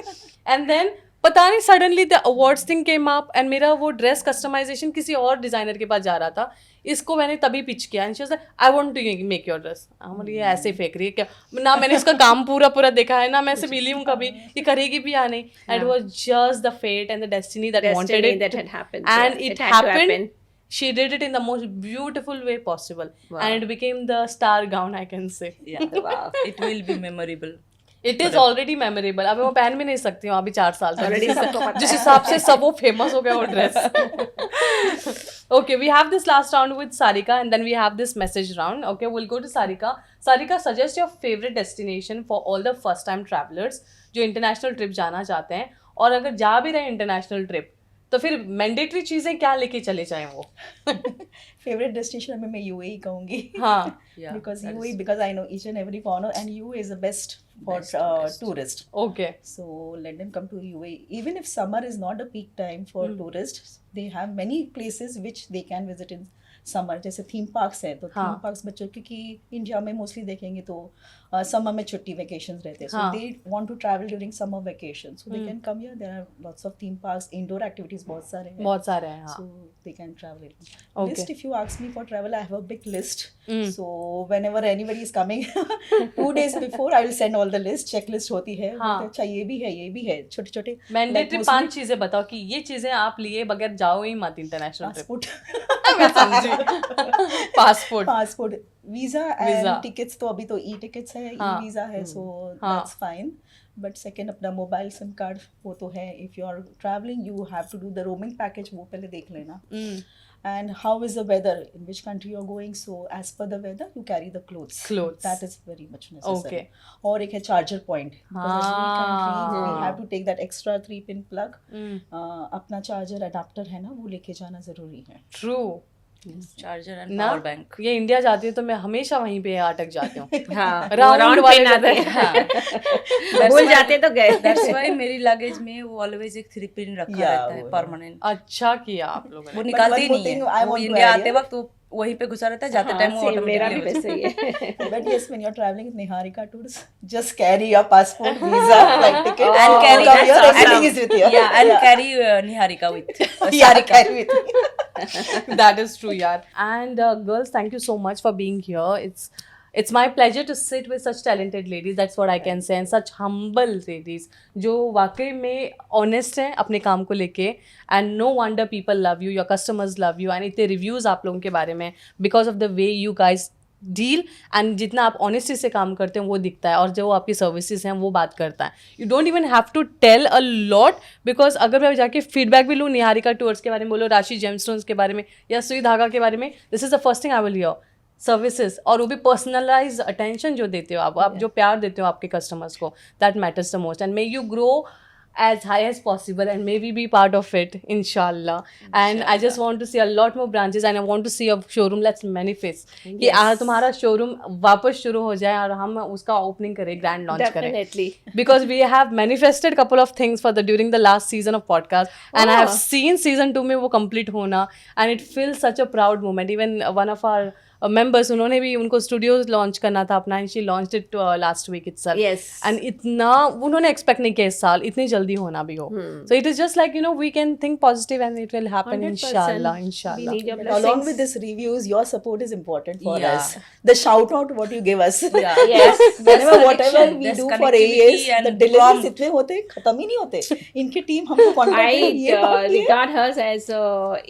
एंड देन पता नहीं suddenly the awards thing came up and मेरा वो ड्रेस कस्टमाइजेशन किसी और डिजाइनर के पास जा रहा था, इसको मैंने तभी पिच किया and she was like I want to make your dress. हम ये ऐसे फेंक रही है क्या, ना मैंने इसका काम पूरा देखा है, ना मैं ऐसे मिली हूँ कभी, ये करेगी भी या नहीं, and it was just the fate and the destiny that wanted Destiny it that had happened. So and it had to happened. happen. She did it in the most beautiful way possible, Wow. and it became the star gown, I can say. Yeah, Wow. it will be memorable. It is already memorable. अब मैं वो पहन भी नहीं सकती हूँ अभी 4 साल तक, Already सबको पता जिस है। हिसाब से सब वो फेमस हो गया वो dress. Okay, we have this last round with Sarika and then we have this message round. Okay, we'll go to Sarika. Sarika, suggest your favorite destination for all the first time travelers जो international trip जाना चाहते हैं, और अगर जा भी रहे international trip तो फिर मैंडेटरी चीजें क्या लेके चले जाएं वो। फेवरेट डेस्टिनेशन में मैं यूएई कहूंगी। हाँ, Yeah, because that UAE, is- because I know each and every corner, and UAE is the best for Best. tourists. okay. So let them come to UAE. Even if summer is not a peak time for tourists, they have many places which they can visit in summer, जैसे theme parks हैं तो हाँ. Theme parks बच्चों, क्योंकि India में mostly देखेंगे तो summer में छुट्टी वेकेशंस रहते हैं, सो हाँ. They want to travel during summer vacation, so they can come here. There are lots of theme parks, indoor activities बहुत सारे हैं, बहुत सारे हैं। so हाँ, they can travel. Okay. List, if you ask me for travel, I have a big list. Mm. So whenever anybody is coming, 2 days before I will send all the list. Checklist होती है, हाँ. अच्छा ये भी है, ये भी है, छोटे छोटे मैंडेटरी 5 चीजें बताओ कि ये चीजें आप लिए बगैर जाओ ही मत इंटरनेशनल ट्रिप। पासपोर्ट, मैं समझी। Passport, passport, visa Visa. And tickets, तो अभी तो ई टिकट्स है, ई हाँ. वीजा है, सो हाँ. That's fine. बट सेकेंड अपना मोबाइल सिम कार्ड वो तो है, if you are travelling you have to do the roaming package, वो पहले देख लेना। And how is the weather, in which country you are going, so as per the weather you carry the clothes. That is very much necessary. Okay. और एक है charger point, because every country we हाँ. have to take that extra 3 pin plug. अपना charger adapter है ना, वो लेके जाना जरूरी है। ट्रू Charger and ना, power bank. ये इंडिया जाती हूँ तो मैं हमेशा वहीं पे अटक जाती हूँ। हाँ, Round राउंड वाले पे आते जाते हैं, भूल जाते तो गए। That's why मेरी लगेज में वो ऑलवेज एक 3 पिन रखा Yeah, रहता है वो है। परमानेंट, अच्छा किया आप लोगों वो ने। निकालते ही one more नहीं thing है, I वो want to इंडिया add आते here. वक्त वो वहीं पे घुसा रहता है, जाते हाँ, टाइम वो same, मेरा भी ऑटोमेटिकली वैसे ही है। But yes, when you're traveling with Niharika Tours, just carry your passport, visa, flight ticket, And carry come that here, awesome. everything is with you. yeah, and carry Niharika with Yeah, carry with you. That is true, yaar. And girls, thank you so much for being here. It's my pleasure to sit with such talented ladies. That's what I can say, and such humble ladies जो वाकई में honest हैं अपने काम को लेके, and no wonder people love you, your customers love you, and इतने reviews आप लोगों के बारे में because of the way you guys deal, and जितना आप ऑनेस्टी से काम करते हैं वो दिखता है, और जो आपकी सर्विसेज हैं वो बात करता है। You don't even have to tell a lot, because अगर मैं जाके फीडबैक भी लूँ निहारिका टूर्स के बारे में, बोलो राशि जेमस्टोन्स के बारे में या सुई धागा के बारे में, this is the first thing I will hear. Services, और वो भी पर्सनलाइज अटेंशन जो देते हो आप जो प्यार देते हो आपके कस्टमर्स को, that matters the most, and may you grow as high as possible and maybe be part of it, inshallah. And I just want to see a lot more branches and I want to see a showroom. Let's manifest कि तुम्हारा showroom वापस शुरू हो जाए और हम उसका opening करें, grand launch करें, Definitely. because we have manifested couple of things for during the last season of podcast, and I have seen season 2 में वो complete होना, and it feels such a proud moment. Even one of our members, उन्होंने भी, उनको studios launch करना था अपना, and she launched it last week itself, Yes. And इतना उन्होंने एक्सपेक्ट नहीं किया इस साल इतनी जल्दी होना भी हो। So it is just like you know we can think positive and it will happen 100%. इंशाल्लाह, We इंशाल्लाह। need your But along blessings. with this reviews, your support is important for Yeah. us. The shout out what you give us. Yeah. Yes. Whenever whatever connection, we there's do for connectivity AAS, the and deliveries prompt. इतने होते खत्म ही नहीं होते। इनकी team हमको contact I कर ये बात ये regard hers as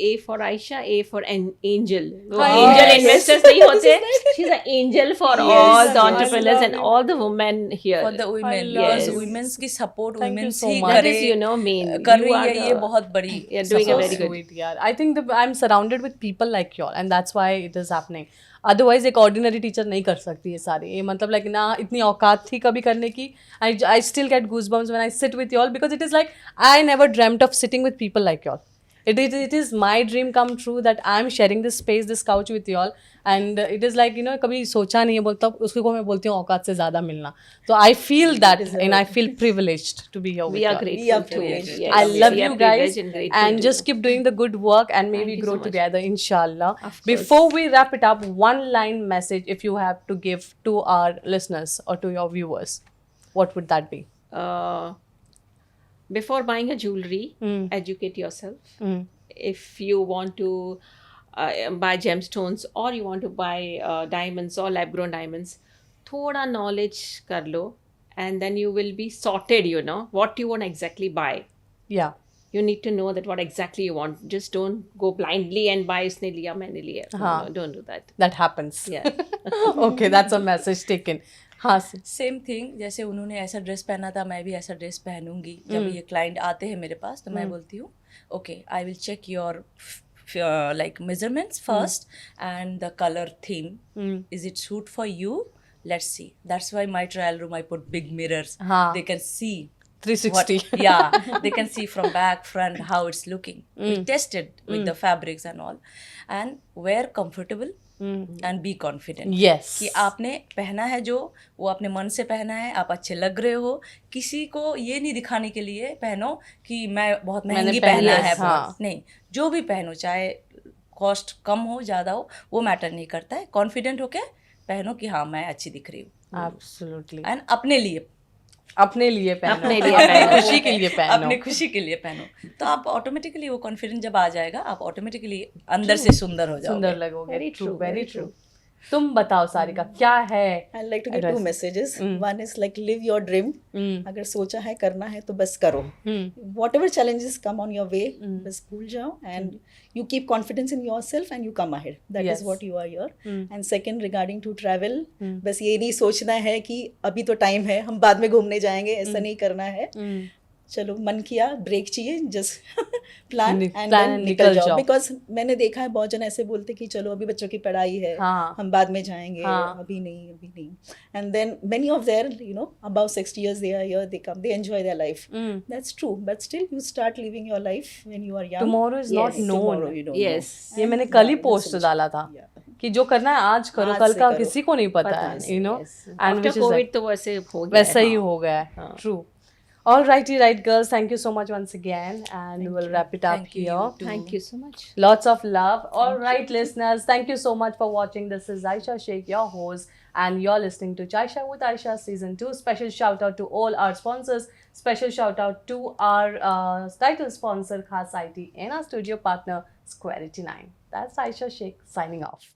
A for Aisha, A for an angel. वो Yes. angel Yes. investors नहीं होते. She's an angel for Yes, all the yes. entrepreneurs and all the women here. for the women, love because it. women's की support Thank you women's so he much. That करे, is, you know, main. कर You रही are है, ये the- बहुत बड़ी You're doing a So very good. sweet, yaar. I think I'm surrounded with people like you all, and that's why it is happening. Otherwise एक ordinary teacher नहीं कर सकती ये सारे, ये मतलब like ना इतनी औकात थी कभी करने की। I still get goosebumps when I sit with you all, because it is like I never dreamt of sitting with people like you all. It is my dream come true that I am sharing this space, this couch with you all, and it is like you know कभी सोचा नहीं है, बोलता उसको को मैं बोलती हूँ औकात से ज़्यादा मिलना, तो I feel that and I feel privileged to be here with We you are all. grateful. We are to you. privileged. Yes, I love we are you guys, privileged and grateful and to just you. keep doing the good work, and maybe Thank you grow so much. together, inshallah. Of course. Before we wrap it up, one line message if you have to give to our listeners or to your viewers, what would that be? Uh, before buying a jewelry, educate yourself. If you want to buy gemstones or you want to buy diamonds or lab grown diamonds, thoda knowledge kar lo, and then you will be sorted, you know, what you want exactly buy. Yeah. You need to know that what exactly you want. Just don't go blindly and buy isne liya maine liya. No, don't do that. That happens. Yeah. Okay, that's a message taken. हाँ same thing, जैसे उन्होंने ऐसा dress पहना था मैं भी ऐसा dress पहनूंगी. जब ये क्लाइंट आते हैं मेरे पास तो मैं बोलती हूँ okay I will check your like measurements first and the color theme. Is it suit for you? Let's see. That's why my trial room I put big mirrors. They can see 360. yeah, they can see from back, front how it's looking. We tested with the fabrics and all, and wear comfortable and be confident. Yes. कि आपने पहना है जो वो अपने मन से पहना है, आप अच्छे लग रहे हो. किसी को ये नहीं दिखाने के लिए पहनो कि मैं बहुत महंगी पहना है. नहीं, जो भी पहनो, चाहे कॉस्ट कम हो ज़्यादा हो, वो मैटर नहीं करता है. कॉन्फिडेंट होके पहनो कि हाँ मैं अच्छी दिख रही हूँ. Absolutely. एंड अपने लिए पहनो. अपने लिए पहनो. खुशी के लिए पहनो. अपने खुशी के लिए पहनो, तो आप ऑटोमेटिकली वो कॉन्फिडेंस जब आ जाएगा आप ऑटोमेटिकली अंदर से सुंदर हो जाओगे. सुंदर लगोगे. Very true, very very true. तुम बताओ सारिका क्या है? I'd like to give two messages. One is like live your dream. अगर सोचा है करना है तो बस करो. Whatever challenges come on your way, बस भूल जाओ and you keep confidence in yourself and you come ahead. That is what you are here. And second, regarding to travel, बस ये नहीं सोचना है कि अभी तो टाइम है हम बाद में घूमने जाएंगे, ऐसा नहीं करना है. चलो मन किया, ब्रेक चाहिए, जस्ट प्लान एंड निकल जाओ. बिकॉज मैंने देखा है बहुत जन ऐसे बोलते कि चलो अभी बच्चों की पढ़ाई है, हम बाद में जाएंगे, अभी नहीं. And then many of their you know about 60 years they are here, they come, they enjoy their life. That's true, but still you start living your life when you are young. Tomorrow is not known. Tomorrow you don't Yes. know. ये मैंने कल ही post डाला था कि जो करना है आज करो, कल का किसी को नहीं पता है, you know. And After COVID तो वैसे हो गया. वैसा ही हो गया है. True. All righty, right, girls. Thank you so much once again, and we'll wrap it up here. Thank you so much. Lots of love. All right, listeners. Thank you so much for watching. This is Aisha Sheikh, your host, and you're listening to Chai Shai with Aisha Season 2. Special shout out to all our sponsors. Special shout out to our title sponsor, Khas IT, and our studio partner, Square 89. That's Aisha Sheikh signing off.